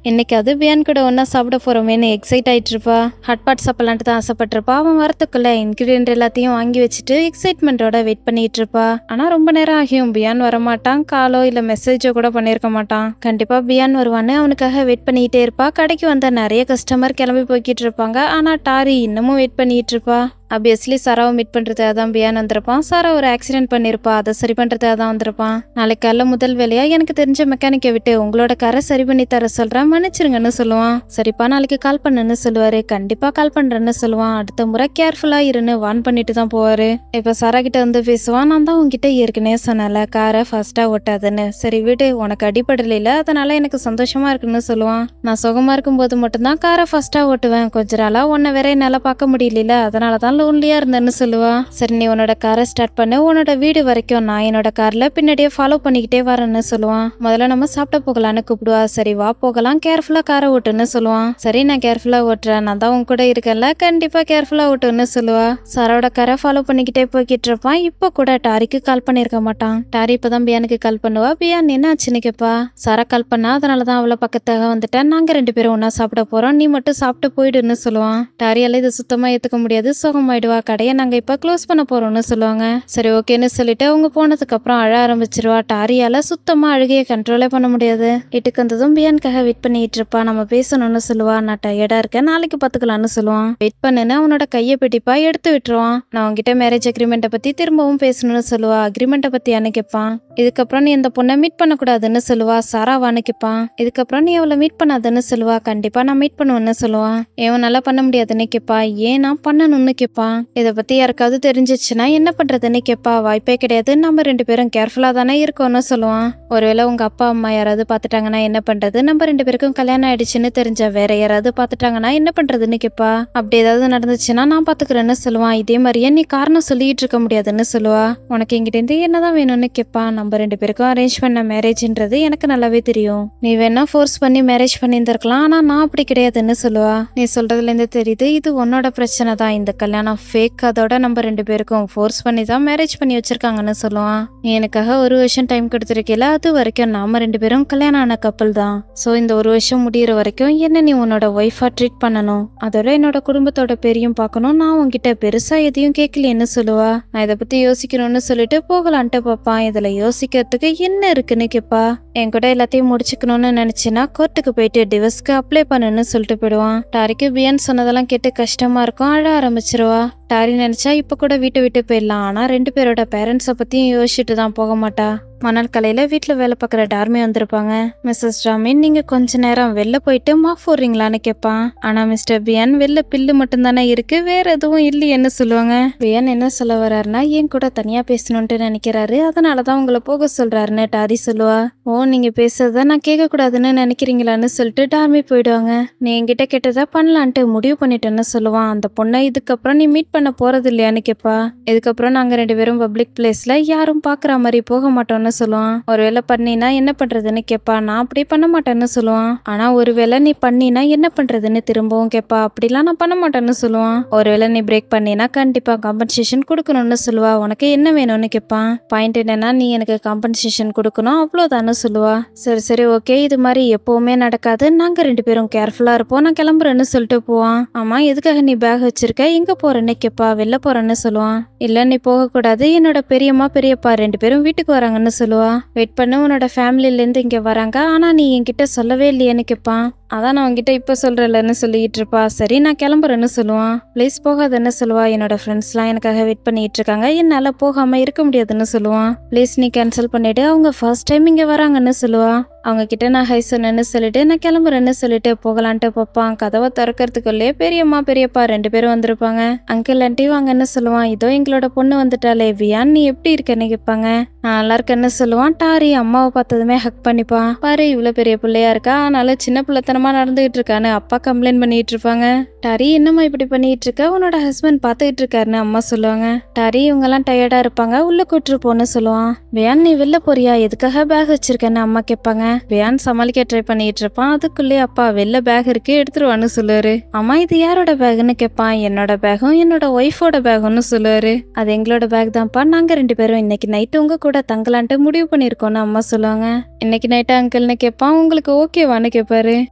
இன்னைக்கு அது பியான் கூட ஒன்னா சாப்பிட போறோமேன்னு எக்ஸைட் ஆயிட்டு இருப்பா. ஹாட்பாட் சாப்பிடலான்ட்டு தான் ஆசைப்பட்டிருப்பா. அவன் வரத்துக்குள்ள இன்கிரீடியன்ட் எல்லாத்தையும் வாங்கி வச்சுட்டு எக்ஸைட்மெண்டோட வெயிட் பண்ணிட்டு இருப்பா. ஆனா ரொம்ப நேரம் ஆகியும் பியான் வரமாட்டான். காலோ இல்ல மெசேஜோ கூட பண்ணிருக்க மாட்டான். கண்டிப்பா பியான் வருவான்னு அவனுக்காக வெயிட் பண்ணிட்டே இருப்பா. கடைக்கு வந்த நிறைய கஸ்டமர் கிளம்பி போய்கிட்டு இருப்பாங்க. ஆனா டாரி இன்னமும் வெயிட் பண்ணிட்டு இருப்பா. ஆப்வியஸ்லி சாராவை மீட் பண்றதுக்காக தான் பியான் வந்திருப்பான். சாரா ஒரு ஆக்சிடென்ட் பண்ணிருப்பா, அதை சரி பண்றதுக்காக தான் வந்திருப்பான். நாளைக்கு காலைல முதல் வேலையா எனக்கு தெரிஞ்ச மெக்கானிக்கை விட்டு உங்களோட காரை சரி பண்ணி தர சொல்றேன், மன்னிச்சிருங்கன்னு சொல்லுவான். சரிப்பா நாளைக்கு கால் பண்ணுன்னு சொல்லுவாரு. கண்டிப்பா கால் பண்றேன்னு சொல்லுவான். அடுத்த முறை கேர்ஃபுல்லா இருன்னு வான் பண்ணிட்டு தான் போவாரு. இப்ப சாரா கிட்ட வந்து பேசுவான். நான் தான் உங்ககிட்ட ஏற்கனவே சொன்னல காரை ஃபாஸ்டா ஓட்டாதுன்னு, சரி விடு உனக்கு அடிப்படல, அதனால எனக்கு சந்தோஷமா இருக்குன்னு சொல்லுவான். நான் சுகமா இருக்கும் போது மட்டும்தான் காரை ஃபாஸ்டா ஓட்டுவேன், கொஞ்ச நாளா உன்னை வேற என்னால பார்க்க முடியல, அதனாலதான் லோன்லியா இருந்தேன்னு சொல்லுவா. சரி நீ உன்னோட காரை ஸ்டார்ட் பண்ணு, உன்னோட வீடு வரைக்கும் நான் என்னோட கார்ல பின்னாடியே ஃபாலோ பண்ணிக்கிட்டே வரேன்னு சொல்லுவான். முதல்ல நம்ம சாப்பிட போகலான்னு கூப்பிடுவா. சரி வா போகலாம், கேர்ஃபுல்லா காரை ஓட்டுன்னு சொல்லுவான். சரி நான் கேர்ஃபுல்லா ஓட்டுறேன், நான் தான் உன் கூட இருக்கேன்ல, கண்டிப்பா கேர்ஃபுல்லா ஓட்டுன்னு சொல்லுவா. சாரோட காரை ஃபாலோ பண்ணிக்கிட்டே போய்கிட்டு இருப்பான். இப்ப கூட டாரிக்கு கால் பண்ணிருக்க மாட்டான். டாரி இப்பதான் பியானுக்கு கால் பண்ணுவா. பியான் என்ன ஆச்சுன்னு கேப்பா. சாரா கால் பண்ணா, அதனாலதான் அவளை பக்கத்தாக வந்துட்டேன், நாங்க 2 பேரும் ஒன்னா சாப்பிட போறோம், நீ மட்டும் சாப்பிட்டு போயிடுன்னு சொல்லுவான். டாரியால இது சுத்தமா ஏத்துக்க முடியாது, சோகமாயிடுவா. கடையை நாங்க இப்ப க்ளோஸ் பண்ண போறோம்னு சொல்லுவாங்க. சரி ஓகேன்னு சொல்லிட்டு அவங்க போனதுக்கு அப்புறம் அழ ஆரம்பிச்சிருவா. டாரியால சுத்தமா அழுகையை கண்ட்ரோலே பண்ண முடியாது. வீட்டுக்கு வந்ததும் பியானுக்காக வெயிட் பண்ணிட்டு இருப்பா. நம்ம பேசணும்னு சொல்லுவா. நான் டயர்டா இருக்கேன், நாளைக்கு பாத்துக்கலாம்னு சொல்லுவான். வெயிட் பண்ணுன்னு அவனோட கையை பிடிப்பா, எடுத்து விட்டுருவான். நான் உங்ககிட்ட மேரேஜ் அக்ரிமெண்ட்டை பத்தி திரும்பவும் பேசணும்னு சொல்லுவா. அக்ரிமெண்ட்டை பத்தி கேட்பான். இதுக்கப்புறம் நீ இந்த பொண்ணை மீட் பண்ணக்கூடாதுன்னு சொல்லுவா. சாராவான்னு கேட்பான். இதுக்கப்புறம் நீ அவளை மீட் பண்ணாதுன்னு சொல்லுவா. கண்டிப்பா நான் மீட் பண்ணுவேன்னு சொல்லுவான். ஏன் நல்லா பண்ண முடியாதுன்னு கேட்பா. ஏன் நான் பண்ணணும்னு கேட்பான். இதை பத்தி யாருக்காவது தெரிஞ்சிச்சுன்னா என்ன பண்றதுன்னு கேட்பா. வாய்ப்பே கிடையாது, நம்ம 2 பேரும் கேர்ஃபுல்லா தானே இருக்கோம்னு சொல்லுவான். ஒருவேளை உங்க அப்பா அம்மா யாராவது பாத்துட்டாங்கன்னா என்ன பண்றது, நம்ம 2 பேருக்கும் கல்யாணம் ஆயிடுச்சுன்னு தெரிஞ்ச வேற யாராவது பாத்துட்டாங்கன்னா என்ன பண்றதுன்னு கேட்பா. அப்படி ஏதாவது நடந்துச்சுன்னா நான் பாத்துக்கிறேன்னு சொல்லுவான். இதே மாதிரியே நீ காரணம் சொல்லிட்டு இருக்க முடியாதுன்னு சொல்லுவா. உனக்கு எங்கிட்ட இருந்து என்னதான் வேணும்னு கேட்பான். நம்ம 2 பேருக்கும் அரேஞ்ச் பண்ண மேரேஜ்ன்றது எனக்கு நல்லாவே தெரியும், நீ வேணா ஃபோர்ஸ் பண்ணி மேரேஜ் பண்ணியிருந்திருக்கலாம், ஆனா நான் அப்படி கிடையாதுன்னு சொல்லுவா. நீ சொல்றதுல இருந்து தெரியுது இது உன்னோட பிரச்சனை தான், இந்த கல்யாணம் ஃபேக், அதோட நம்ம 2 பேருக்கும் ஃபோர்ஸ் பண்ணி தான் மேரேஜ் பண்ணி வச்சிருக்காங்கன்னு சொல்லுவான். நீ எனக்காக 1 வருஷம் டைம் கொடுத்துருக்கல, அது வரைக்கும் நாம 2 பேரும் கல்யாணம் ஆன கப்பல் தான். சோ இந்த 1 வருஷம் முடியிற வரைக்கும் என்ன நீ உன்னோட ஒய்ஃபா ட்ரீட் பண்ணணும், அதோட என்னோட குடும்பத்தோட பேரையும் பார்க்கணும், நான் உன்கிட்ட பெருசா எதையும் கேட்கலன்னு சொல்லுவா. நான் இதை பத்தி யோசிக்கணும்னு சொல்லிட்டு போகலான்ட்டு பார்ப்பான். இதுல யோசிக்கிறதுக்கு என்ன இருக்குன்னு கேட்பா. என் கூட எல்லாத்தையும் முடிச்சுக்கணும்னு நினைச்சுன்னா கோர்ட்டுக்கு போயிட்டு டிவோர்ஸ்க்கு அப்ளை பண்ணுன்னு சொல்லிட்டு போயிடுவான். டாரிக்கு பியான் சொன்னதெல்லாம் கேட்டு கஷ்டமா இருக்கும், அழ ஆரம்பிச்சிருவா. டாரி நினைச்சா இப்ப கூட வீட்டை விட்டு போயிடலாம், ஆனா 2 பேரோட பேரண்ட்ஸை பத்தியும் யோசிச்சுட்டு தான் போக மாட்டா. மணல் கலையில வீட்டுல வேலை பார்க்குற டார்மி வந்திருப்பாங்க. மிஸ்ஸஸ் டார்மின் நீங்க கொஞ்ச நேரம் வெளில போயிட்டு மாஃப் போடுறீங்களான்னு கேட்பான். ஆனா மிஸ்டர் பியான் வெளில பில்லு மட்டும் தானே இருக்கு, வேற எதுவும் இல்லையேன்னு சொல்லுவாங்க. பியான் என்ன சொல்ல வர்றாருன்னா என் கூட தனியா பேசணும்ட்டு நினைக்கிறாரு, அதனாலதான் உங்களை போக சொல்றாருன்னு டாரி சொல்லுவா. ஓ நீங்க பேசுறத நான் கேட்க கூடாதுன்னு நினைக்கிறீங்களான்னு சொல்லிட்டு டார்மி போயிடுவாங்க. நீ என்கிட்ட கேட்டதா பண்ணலான்ட்டு முடிவு பண்ணிட்டேன்னு சொல்லுவான். அந்த பொண்ணை இதுக்கப்புறம் நீ மீட் பண்ண போறது இல்லையான்னு கேட்பா. இதுக்கப்புறம் நாங்க 2 பேரும் பப்ளிக் பிளேஸ்ல யாரும் பாக்குற மாதிரி போக மாட்டோம்னு சொல்லுவான். ஒருவேளை பண்ணினா என்ன பண்றதுன்னு கேட்பா. நான் அப்படி பண்ண மாட்டேன்னு சொல்லுவான். ஆனா ஒருவேளை நீ பண்ணினா என்ன பண்றதுன்னு திரும்பவும் கேட்பா. அப்படிலாம் நான் பண்ண மாட்டேன்னு சொல்லுவான். ஒருவேளை நீ பிரேக் பண்ணினா கண்டிப்பா காம்பன்சேஷன் கொடுக்கணும்னு சொல்லுவா. உனக்கு என்ன வேணும்னு கேட்பான். பாயிண்ட் என்னன்னா நீ எனக்கு காம்பன்சேஷன் கொடுக்கணும் அவ்வளவுதான்னு சொல்லுவா. சரி சரி ஓகே, இது மாதிரி எப்பவுமே நடக்காது, நாங்க 2 பேரும் கேர்ஃபுல்லா இருப்போம், நான் கிளம்புறேன்னு சொல்லிட்டு போவான். ஆமா எதுக்காக நீ பேக் வச்சிருக்க, எங்க போறேன்னு கேட்பா. வெளில போறேன்னு சொல்லுவான். இல்ல நீ போக கூடாது, என்னோட பெரியம்மா பெரியப்பா 2 பேரும் வீட்டுக்கு வராங்கன்னு சொல்லுவா. வெயிட் பண்ண, உன்னோட ஃபேமிலில இருந்து இங்க வராங்க, ஆனா நீ என்கிட்ட சொல்லவே இல்லையேன்னு கேட்பான். அதான் நான் உங்ககிட்ட இப்ப சொல்றேன்னு சொல்லிட்டு இருப்பா. சரி நான் கிளம்புறேன்னு சொல்லுவான். ப்ளீஸ் போகாதுன்னு சொல்லுவா. என்னோட ஃப்ரெண்ட்ஸ்லாம் எனக்காக வெயிட் பண்ணிட்டு இருக்காங்க, என்னால போகாம இருக்க முடியாதுன்னு சொல்லுவான். ப்ளீஸ் நீ கேன்சல் பண்ணிட்டு, அவங்க ஃபர்ஸ்ட் டைம் இங்க வராங்கன்னு சொல்லுவா. அவங்க கிட்ட நான் ஹை சொன்னேன்னு சொல்லிட்டு நான் கிளம்புறேன்னு சொல்லிட்டு போகலான்ட்டு பார்ப்பான். கதவை திறக்கிறதுக்குள்ளே பெரியம்மா பெரியப்பா 2 பேரும் வந்திருப்பாங்க. அங்கிள் ஆண்டி வாங்கன்னு சொல்லுவான். இதோ எங்களோட பொண்ணு வந்துட்டாலே, வியான் நீ எப்படி இருக்கன்னு கேட்பாங்க. நான் நல்லா இருக்கேன்னு சொல்லுவான். டாரி அம்மாவை பார்த்ததுமே ஹக் பண்ணிப்பான். பாரு இவ்வளவு பெரிய பிள்ளையா இருக்கா, ஆனாலும் சின்ன பிள்ளைத்தனமா நடந்துகிட்டு இருக்கான்னு அப்பா கம்ப்ளைண்ட் பண்ணிட்டு இருப்பாங்க. டாரி என்னம்மா இப்படி பண்ணிட்டு இருக்க, உன்னோட ஹஸ்பண்ட் பாத்துக்கிட்டு இருக்காருன்னு அம்மா சொல்லுவாங்க. டாரி இவங்க எல்லாம் டயர்டா இருப்பாங்க, உள்ள கூட்டு போன்னு சொல்லுவான். வியான் நீ வெளில போறியா, எதுக்காக பேக் வச்சிருக்கேன்னு அம்மா கேட்பாங்க. வியான் சமாளிக்க ட்ரை பண்ணிட்டு இருப்பான். அதுக்குள்ளே அப்பா வெளில பேக் இருக்கு எடுத்துருவான்னு சொல்லுவாரு. அம்மா இது யாரோட பேக்னு கேட்பான். என்னோட பேகும் என்னோட ஒய்ஃபோட பேகும்னு சொல்லுவாரு. அது எங்களோட பேக் தான்ப்பா, நாங்க 2 பேரும் இன்னைக்கு நைட்டு உங்க கூட தங்கலான்ட்டு முடிவு பண்ணிருக்கோம்னு அம்மா சொல்லுவாங்க. இன்னைக்கு நைட்டு அங்கிள்னு கேட்பான். உங்களுக்கு ஓகேவான்னு கேட்பாரு.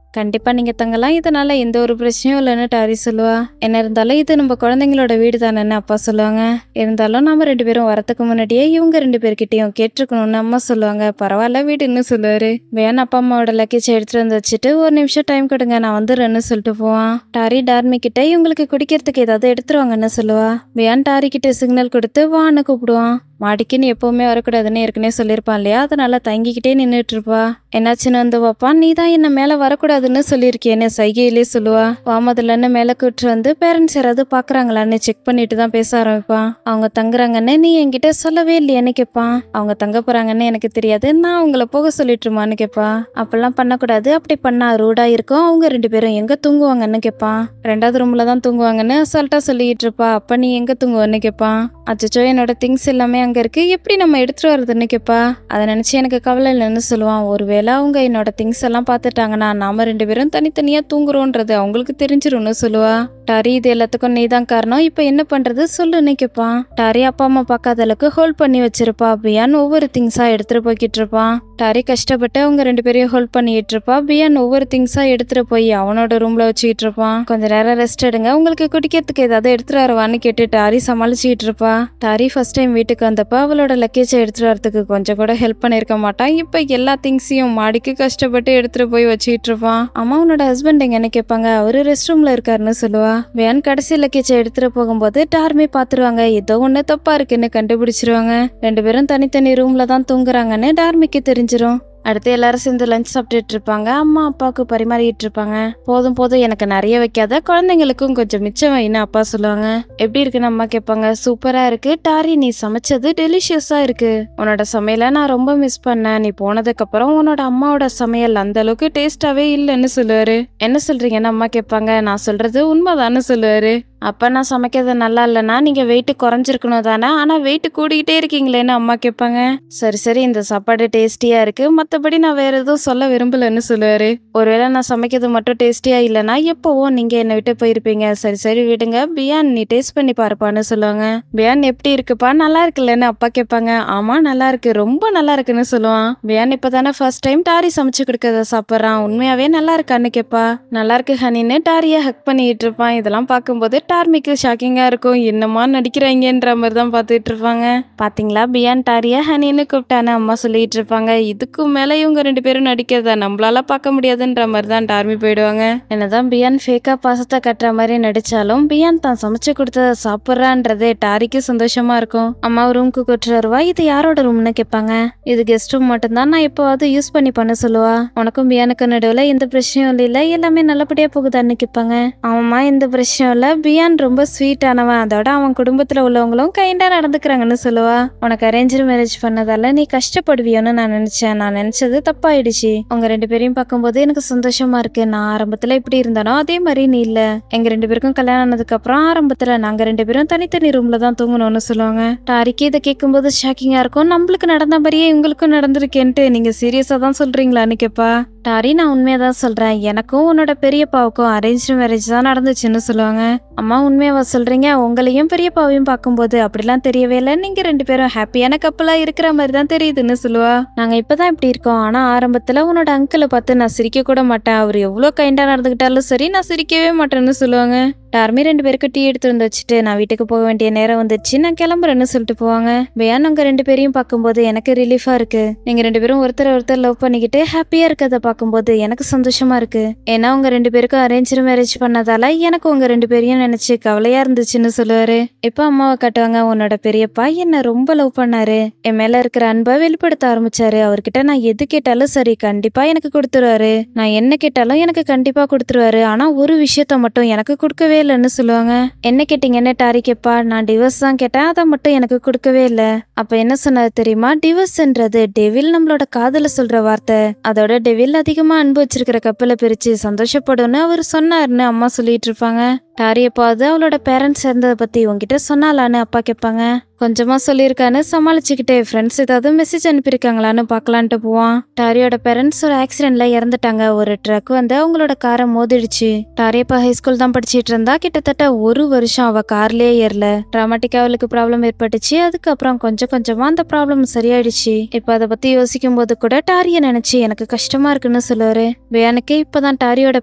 கண்டிப்பா நீங்க தங்கலாம், இதனால எந்த ஒரு பிரச்சனையும் இல்லைன்னு டாரி சொல்லுவா. என்ன இருந்தாலும் இது நம்ம குழந்தைங்களோட வீடு தானேன்னு அப்பா சொல்லுவாங்க. இருந்தாலும் நாம 2 பேரும் வரத்துக்கு முன்னாடியே இவங்க 2 பேர்கிட்டயும் கேட்டிருக்கணும்னு அம்மா சொல்லுவாங்க. பரவாயில்ல வீடுன்னு சொல்லுவாரு. வேன் அப்பா அம்மாவோட லக்கேஜ் எடுத்துட்டு வந்து வச்சுட்டு 1 நிமிஷம் டைம் கொடுங்க நான் வந்துடுறேன்னு சொல்லிட்டு போவான். டாரி டார்மி கிட்ட இவங்களுக்கு குடிக்கிறதுக்கு ஏதாவது எடுத்துருவாங்கன்னு சொல்லுவா. வேன் டாரி கிட்ட சிக்னல் கொடுத்து வான்னு கூப்பிடுவான். மாடிக்குன்னு எப்பவுமே வரக்கூடாதுன்னு ஏற்கனவே சொல்லியிருப்பான் இல்லையா, அதனால தங்கிக்கிட்டே நின்றுட்டு இருப்பா. என்னாச்சுன்னு வந்து பாப்பா, நீ தான் என்ன மேல வரக்கூடாதுன்னு சொல்லியிருக்கியேன்னு சைகையிலே சொல்லுவா. வாமதுலன்னு மேல கூட்டு வந்து பேரண்ட்ஸ் யாராவது பாக்குறாங்களான்னு செக் பண்ணிட்டு தான் பேச ஆரம்பிப்பான். அவங்க தங்குறாங்கன்னு நீ என்கிட்ட சொல்லவே இல்லையான்னு கேட்பான். அவங்க தங்க போறாங்கன்னு எனக்கு தெரியாது, நான் அவங்கள போக சொல்லிட்டுருமான்னு கேட்பா. அப்பெல்லாம் பண்ணக்கூடாது, அப்படி பண்ணா ரூடா இருக்கும், அவங்க 2 பேரும் எங்க தூங்குவாங்கன்னு கேட்பான். 2வது ரூம்ல தான் தூங்குவாங்கன்னு அசால்ட்டா சொல்லிட்டு இருப்பா. அப்ப நீ எங்க தூங்குவன்னு கேட்பான். அச்சோ என்னோட திங்ஸ் எல்லாமே அங்க இருக்கு, எப்படி நம்ம எடுத்துட்டு வர்றதுன்னு கேட்பா. அதை நினைச்சு எனக்கு கவலை இல்லைன்னு சொல்லுவான். ஒருவேளை அவங்க என்னோட திங்ஸ் எல்லாம் பார்த்துட்டாங்கன்னா நாம 2 பேரும் தனித்தனியா தூங்குறோன்றது அவங்களுக்கு தெரிஞ்சிரும்னு சொல்லுவா. டாரி இது எல்லாத்துக்கும் நீ தான் காரணம், இப்ப என்ன பண்றது சொல்லுன்னு கேட்பான். டாரி அப்பா அம்மா பார்க்காத அளவுக்கு ஹோல்ட் பண்ணி வச்சிருப்பா. பியான் ஒவ்வொரு திங்ஸா எடுத்துட்டு போய்கிட்டு இருப்பான். டாரி கஷ்டப்பட்டு அவங்க 2 பேரையும் ஹோல்ட் பண்ணிட்டு இருப்பா. பியான் ஒவ்வொரு திங்ஸா எடுத்துட்டு போய் அவனோட ரூம்ல வச்சுக்கிட்டு இருப்பான். கொஞ்ச நேரம் ரெஸ்ட் எடுங்க, உங்களுக்கு குடிக்கிறதுக்கு ஏதாவது எடுத்துட்டு வரவான்னு கேட்டு டாரி சமாளிச்சுக்கிட்டு இருப்பா. டாரி ஃபர்ஸ்ட் டைம் வீட்டுக்கு வந்தப்ப அவளோட லக்கேஜை எடுத்துட்டு வரதுக்கு கொஞ்சம் கூட ஹெல்ப் பண்ணிருக்க மாட்டான். இப்ப எல்லா திங்ஸையும் மாடிக்கு கஷ்டப்பட்டு எடுத்துட்டு போய் வச்சுக்கிட்டு இருப்பான். அம்மா உன்னோட ஹஸ்பண்ட் எங்கன்னு கேட்பாங்க. அவரு ரெஸ்ட் ரூம்ல இருக்காருன்னு சொல்லுவா. வேன் கடைசி லக்கேஜை எடுத்துட்டு போகும்போது டார்மி பாத்துருவாங்க. ஏதோ ஒண்ணு தப்பா இருக்குன்னு கண்டுபிடிச்சிருவாங்க. 2 பேரும் தனித்தனி ரூம்ல தான் தூங்குறாங்கன்னு டார்மிக்கு தெரிஞ்சிரும். அடுத்து எல்லாரும் சேர்ந்து லஞ்ச் சாப்பிட்டுட்டு இருப்பாங்க. அம்மா அப்பாவுக்கு பரிமாறிட்டு இருப்பாங்க. போதும் போதும், எனக்கு நிறைய வைக்காத, குழந்தைங்களுக்கும் கொஞ்சம் மிச்சம் வைன்னு அப்பா சொல்லுவாங்க. எப்படி இருக்குன்னு அம்மா கேட்பாங்க. சூப்பரா இருக்கு டாரி, நீ சமைச்சது டெலிஷியஸா இருக்கு. உன்னோட சமையலை நான் ரொம்ப மிஸ் பண்ணேன். நீ போனதுக்கு அப்புறம் உன்னோட அம்மாவோட சமையல் அந்த அளவுக்கு டேஸ்டாவே இல்லைன்னு சொல்லுவாரு. என்ன சொல்றீங்கன்னு அம்மா கேட்பாங்க. நான் சொல்றது உண்மைதான்னு சொல்லுவாரு. அப்ப நான் சமைக்கிறது நல்லா இல்லைன்னா நீங்க வெயிட் குறைஞ்சிருக்கணும் தானே, ஆனா வெயிட் கூடிக்கிட்டே இருக்கீங்களேன்னு அம்மா கேட்பாங்க. சரி சரி, இந்த சாப்பாடு டேஸ்டியா இருக்கு, மத்தபடி நான் வேற எதுவும் சொல்ல விரும்பலன்னு சொல்லுவாரு. ஒருவேளை நான் சமைக்கிறது மட்டும் டேஸ்டியா இல்லைன்னா எப்பவோ நீங்க என்னை விட்டு போயிருப்பீங்க. சரி சரி விடுங்க, பியான் நீ டேஸ்ட் பண்ணி பாருப்பான்னு சொல்லுவாங்க. பியான் எப்படி இருக்குப்பா, நல்லா இருக்குல்லன்னு அப்பா கேட்பாங்க. ஆமா நல்லா இருக்கு, ரொம்ப நல்லா இருக்குன்னு சொல்லுவான். பியான் இப்பதானே ஃபர்ஸ்ட் டைம் டாரி சமைச்சு கொடுக்கறத சாப்பிட்றான், உண்மையாவே நல்லா இருக்கான்னு கேட்பா. நல்லா இருக்கு ஹனின்னு டாரியை ஹக் பண்ணிட்டு இருப்பான். இதெல்லாம் பார்க்கும்போது டார்மிக்கு ஷாக்கிங்கா இருக்கும். என்னமா நடிக்கிறாங்கன்ற மாதிரி தான் பார்த்துட்டு இருப்பாங்க. பாத்தீங்களா, பியான் டாரியா ஹனின்னு கூப்பிட்டான்னு அம்மா சொல்லிட்டு இருப்பாங்க. இதுக்கு மேல இவங்க 2 பேரும் நடிக்கிறத நம்மளால பார்க்க முடியாதுன்ற மாதிரி தான் டார்மி போயிடுவாங்க. என்னதான் பியான் ஃபேக்கா பாசத்தை கட்டுற மாதிரி நடிச்சாலும் பியான் தான் சமைச்சு கொடுத்தத சாப்பிட்றான்றதே டாரிக்கு சந்தோஷமா இருக்கும். அம்மா ரூம்க்கு கூட்டு வருவா. இது யாரோட ரூம்னு கேட்பாங்க. இது கெஸ்ட் ரூம் மட்டும்தான், நான் எப்போவாவது யூஸ் பண்ணி பண்ண சொல்லுவா. உனக்கும் பியானுக்கு நடுவில் எந்த பிரச்சனையும் இல்லை, எல்லாமே நல்லபடியா போகுதான்னு கேட்பாங்க. ஆமாம்மா, எந்த பிரச்சனையும் இல்லை, பியான் ரொம்ப ஸ்வீட்டானவன், அதோட அவன் குடும்பத்துல உள்ளவங்களும் கைண்டா நடந்துக்கிறாங்கன்னு சொல்லுவா. உனக்கு அரேஞ்ச் மேரேஜ் பண்ணதால நீ கஷ்டப்படுவியோன்னு நான் நினைச்சேன். நான் நினைச்சது தப்பாயிடுச்சு. உங்க 2 பேரையும் பார்க்கும்போது எனக்கு சந்தோஷமா இருக்கு. நான் ஆரம்பத்துல எப்படி இருந்தானோ அதே மாதிரி நீ இல்ல. எங்க 2 பேருக்கும் கல்யாணம் ஆனதுக்கு அப்புறம் ஆரம்பத்துல நாங்க 2 பேரும் தனித்தனி ரூம்ல தான் தூங்கணும்னு சொல்லுவாங்க. டாரிக்கு இதை கேட்கும்போது ஷாக்கிங்கா இருக்கும். நம்மளுக்கு நடந்த மாதிரியே உங்களுக்கும் நடந்திருக்கேன்ட்டு நீங்க சீரியஸா தான் சொல்றீங்களான்னு கேட்பா. டாரி நான் உண்மையாதான் சொல்றேன், எனக்கும் உன்னோட பெரியப்பாவுக்கும் அரேஞ்ச் மேரேஜ் தான் நடந்துச்சுன்னு சொல்லுவாங்க. அம்மா உண்மையாவா சொல்றீங்க, உங்களையும் பெரியப்பாவையும் பார்க்கும்போது அப்படிலாம் தெரியவே இல்லை, நீங்க 2 பேரும் ஹாப்பியான கப்பலா இருக்கிற மாதிரி தான் தெரியுதுன்னு சொல்லுவா. நாங்க இப்பதான் இப்படி இருக்கோம், ஆனா ஆரம்பத்துல உன்னோட அங்கிளை பார்த்து நான் சிரிக்க கூட மாட்டேன், அவர் எவ்வளவு கைண்டா நடந்துகிட்டாலும் சரி நான் சிரிக்கவே மாட்டேன்னு சொல்லுவாங்க. டார்மி 2 பேருக்கு டீ எடுத்து வந்து வச்சுட்டு நான் வீட்டுக்கு போக வேண்டிய நேரம் வந்துச்சு, நான் கிளம்புறேன்னு சொல்லிட்டு போவாங்க. பியான் உங்க 2 பேரையும் பார்க்கும்போது எனக்கு ரிலீஃபா இருக்கு. நீங்க 2 பேரும் ஒருத்தர் ஒருத்தர் லவ் பண்ணிக்கிட்டு ஹாப்பியா இருக்கிறத பார்க்கும்போது எனக்கு சந்தோஷமா இருக்கு. ஏன்னா உங்க 2 பேருக்கும் அரேஞ்ச் மேரேஜ் பண்ணதால எனக்கு உங்க 2 பேரையும் நினைச்சு கவலையா இருந்துச்சுன்னு சொல்லுவாரு. இப்ப அம்மாவை காட்டுவாங்க. உன்னோட பெரியப்பா என்ன ரொம்ப லவ் பண்ணாரு, என் மேல இருக்கிற அன்பை வெளிப்படுத்த ஆரம்பிச்சாரு. அவர்கிட்ட நான் எது கேட்டாலும் சரி கண்டிப்பா எனக்கு கொடுத்துருவாரு, நான் என்ன கேட்டாலும் எனக்கு கண்டிப்பா கொடுத்துருவாரு. ஆனா ஒரு விஷயத்த மட்டும் எனக்கு கொடுக்கவே இல்லைன்னு சொல்லுவாங்க. என்ன கேட்டீங்கன்னு டாரி கேப்பா. நான் டிவோர்ஸ் தான் கேட்டேன், அதை மட்டும் எனக்கு கொடுக்கவே இல்லை. அப்ப என்ன சொன்னது தெரியுமா, டிவோர்ஸ்ன்றது டெவில் நம்மளோட காதல சொல்ற வார்த்தை, அதோட டெவில் அதிகமா அன்பு வச்சிருக்கிற கப்பலை பிரிச்சு சந்தோஷப்படும்னு அவர் சொன்னாருன்னு அம்மா சொல்லிட்டு இருப்பாங்க. டாரி எப்பாவது அவளோட பேரண்ட்ஸ் இருந்ததை பத்தி உங்ககிட்ட சொன்னாலான்னு அப்பா கேட்பாங்க. கொஞ்சமா சொல்லியிருக்கான்னு சமாளிச்சுக்கிட்டே ஃப்ரெண்ட்ஸ் ஏதாவது மெசேஜ் அனுப்பியிருக்காங்களான்னு பார்க்கலான்ட்டு போவான். டாரியோட பேரண்ட்ஸ் ஒரு ஆக்சிடென்ட்ல இறந்துட்டாங்க. ஒரு ட்ரக் வந்து அவங்களோட காரை மோதிடுச்சு. டாரி இப்ப ஹைஸ்கூல் தான் படிச்சிட்டு இருந்தா. கிட்டத்தட்ட 1 வருஷம் அவ கார்லயே ஏறல. டிராமாட்டிக்கா அவளுக்கு ப்ராப்ளம் ஏற்பட்டுச்சு. அதுக்கப்புறம் கொஞ்சம் கொஞ்சமா அந்த ப்ராப்ளம் சரியாயிடுச்சு. இப்ப அதை பத்தி யோசிக்கும் போது கூட டாரிய நினைச்சு எனக்கு கஷ்டமா இருக்குன்னு சொல்லுவாரு. பியானுக்கு இப்பதான் டாரியோட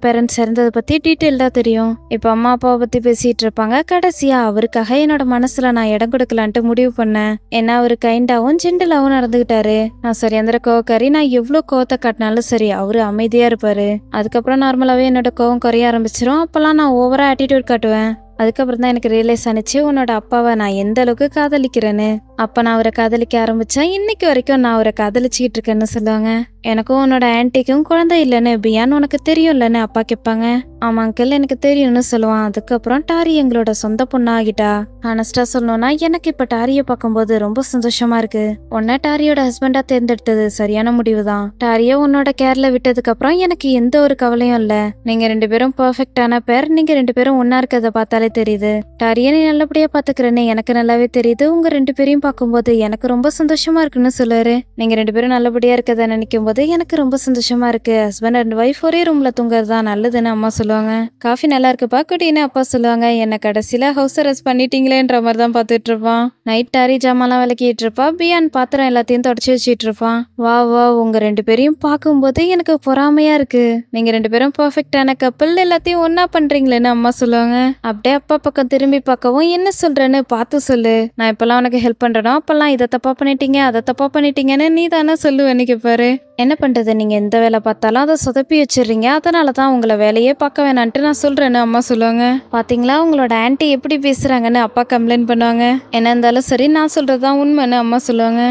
பேரண்ட்ஸ் இறந்ததை பத்தி டீட்டெயில்டா தெரியும். இப்ப அம்மா அப்பாவை பத்தி பேசிட்டு இருப்பாங்க. கடைசியா அவருக்காக என்னோட மனசுல நான் இடம் கொடுக்கலான்ட்டு முடிவு பண்ணேன். ஏன்னா அவரு கைண்டாவும் ஜென்டலாவும் நடந்துகிட்டாரு. நான் சரியாந்திர கோவக்காரி, நான் எவ்வளவு கோவத்தை காட்டினாலும் சரி அவரு அமைதியா இருப்பாரு. அதுக்கப்புறம் நார்மலாவே என்னோட கோவம் குறைய ஆரம்பிச்சிரும். அப்பெல்லாம் நான் ஓவரா ஆட்டிடியூட் காட்டுவேன். அதுக்கப்புறம் தான் எனக்கு ரியலைஸ் ஆனிச்சு உன்னோட அப்பாவை நான் எந்த அளவுக்கு காதலிக்கிறேன்னு. அப்ப நான் அவரை காதலிக்க ஆரம்பிச்சேன், இன்னைக்கு வரைக்கும் நான் அவரை காதலிச்சுக்கிட்டு இருக்கேன்னு சொல்லுவாங்க. எனக்கும் உன்னோட ஆன்ட்டிக்கும் குழந்தை இல்லைன்னு பியான் உனக்கு தெரியும் இல்லைன்னு அப்பா கேட்பாங்க. ஆமா அங்கிள் எனக்கு தெரியும்னு சொல்லுவான். அதுக்கப்புறம் டாரி எங்களோட சொந்த பொண்ணா ஆகிட்டா. ஆனஸ்டா சொல்லணும்னா எனக்கு இப்ப டாரியை பார்க்கும்போது ரொம்ப சந்தோஷமா இருக்கு. உன்ன டாரியோட ஹஸ்பண்டா தேர்ந்தெடுத்தது சரியான முடிவு தான். டாரிய உன்னோட கேர்ல விட்டதுக்கு அப்புறம் எனக்கு எந்த ஒரு கவலையும் இல்ல. நீங்க 2 பேரும் பெர்ஃபெக்டான பேர். நீங்க 2 பேரும் ஒன்னா இருக்கிறத பார்த்தாலே தெரியுது. டாரிய நீ நல்லபடியா பாத்துக்கிறேன்னு எனக்கு நல்லாவே தெரியுது. உங்க 2 பேரையும் பார்க்கும்போது எனக்கு ரொம்ப சந்தோஷமா இருக்குன்னு சொல்லுவாரு. நீங்க 2 பேரும் நல்லபடியா இருக்கத நினைக்கும் போது எனக்கு ரொம்ப சந்தோஷமா இருக்கு. ஹஸ்பண்ட் அண்ட் ஒய்ஃப் ஒரே ரூம்ல தூங்குறதா நல்லதுன்னு அம்மா சொல்லுவாங்க. காஃபி நல்லா இருக்குப்பா குட்டின்னு அப்பா சொல்லுவாங்க. என்ன கடைசியில ஹவுஸ் அரெஸ்ட் பண்ணிட்டீங்களேன்ற மாதிரி தான் பாத்துட்டு இருப்பான். நைட் டாரி ஜாமான்லாம் விளக்கிட்டு இருப்பா. பியான் பாத்திரம் எல்லாத்தையும் தொடச்சி வச்சிட்டு இருப்பான். வா உங்க 2 பேரையும் பார்க்கும்போது எனக்கு பொறாமையா இருக்கு. நீங்க 2 பேரும் பெர்ஃபெக்டான கப்பல், எல்லாத்தையும் ஒன்னா பண்றீங்களேன்னு அம்மா சொல்லுவாங்க. அப்படியே அப்பா பக்கம் திரும்பி பார்க்கவும் என்ன சொல்றேன்னு பார்த்து சொல்லு. நான் இப்பெல்லாம் உனக்கு ஹெல்ப் பண்றேனோ அப்பெல்லாம் இதை தப்பா பண்ணிட்டீங்க அதை தப்பா பண்ணிட்டீங்கன்னு நீ தானே சொல்லுவேன்னு கேட்பாரு. என்ன பண்றது, நீங்க எந்த வேலை பார்த்தாலும் அதை சொதப்பி வச்சிடுறீங்க, அதனாலதான் உங்களை வேலையே பார்க்க வேணான்ட்டு நான் சொல்றேன்னு அம்மா சொல்லுவாங்க. பாத்தீங்களா உங்களோட ஆன்ட்டி எப்படி பேசுறாங்கன்னு அப்பா கம்ப்ளைண்ட் பண்ணுவாங்க. என்ன இருந்தாலும் சரி நான் சொல்றதுதான் உண்மைன்னு அம்மா சொல்லுவாங்க.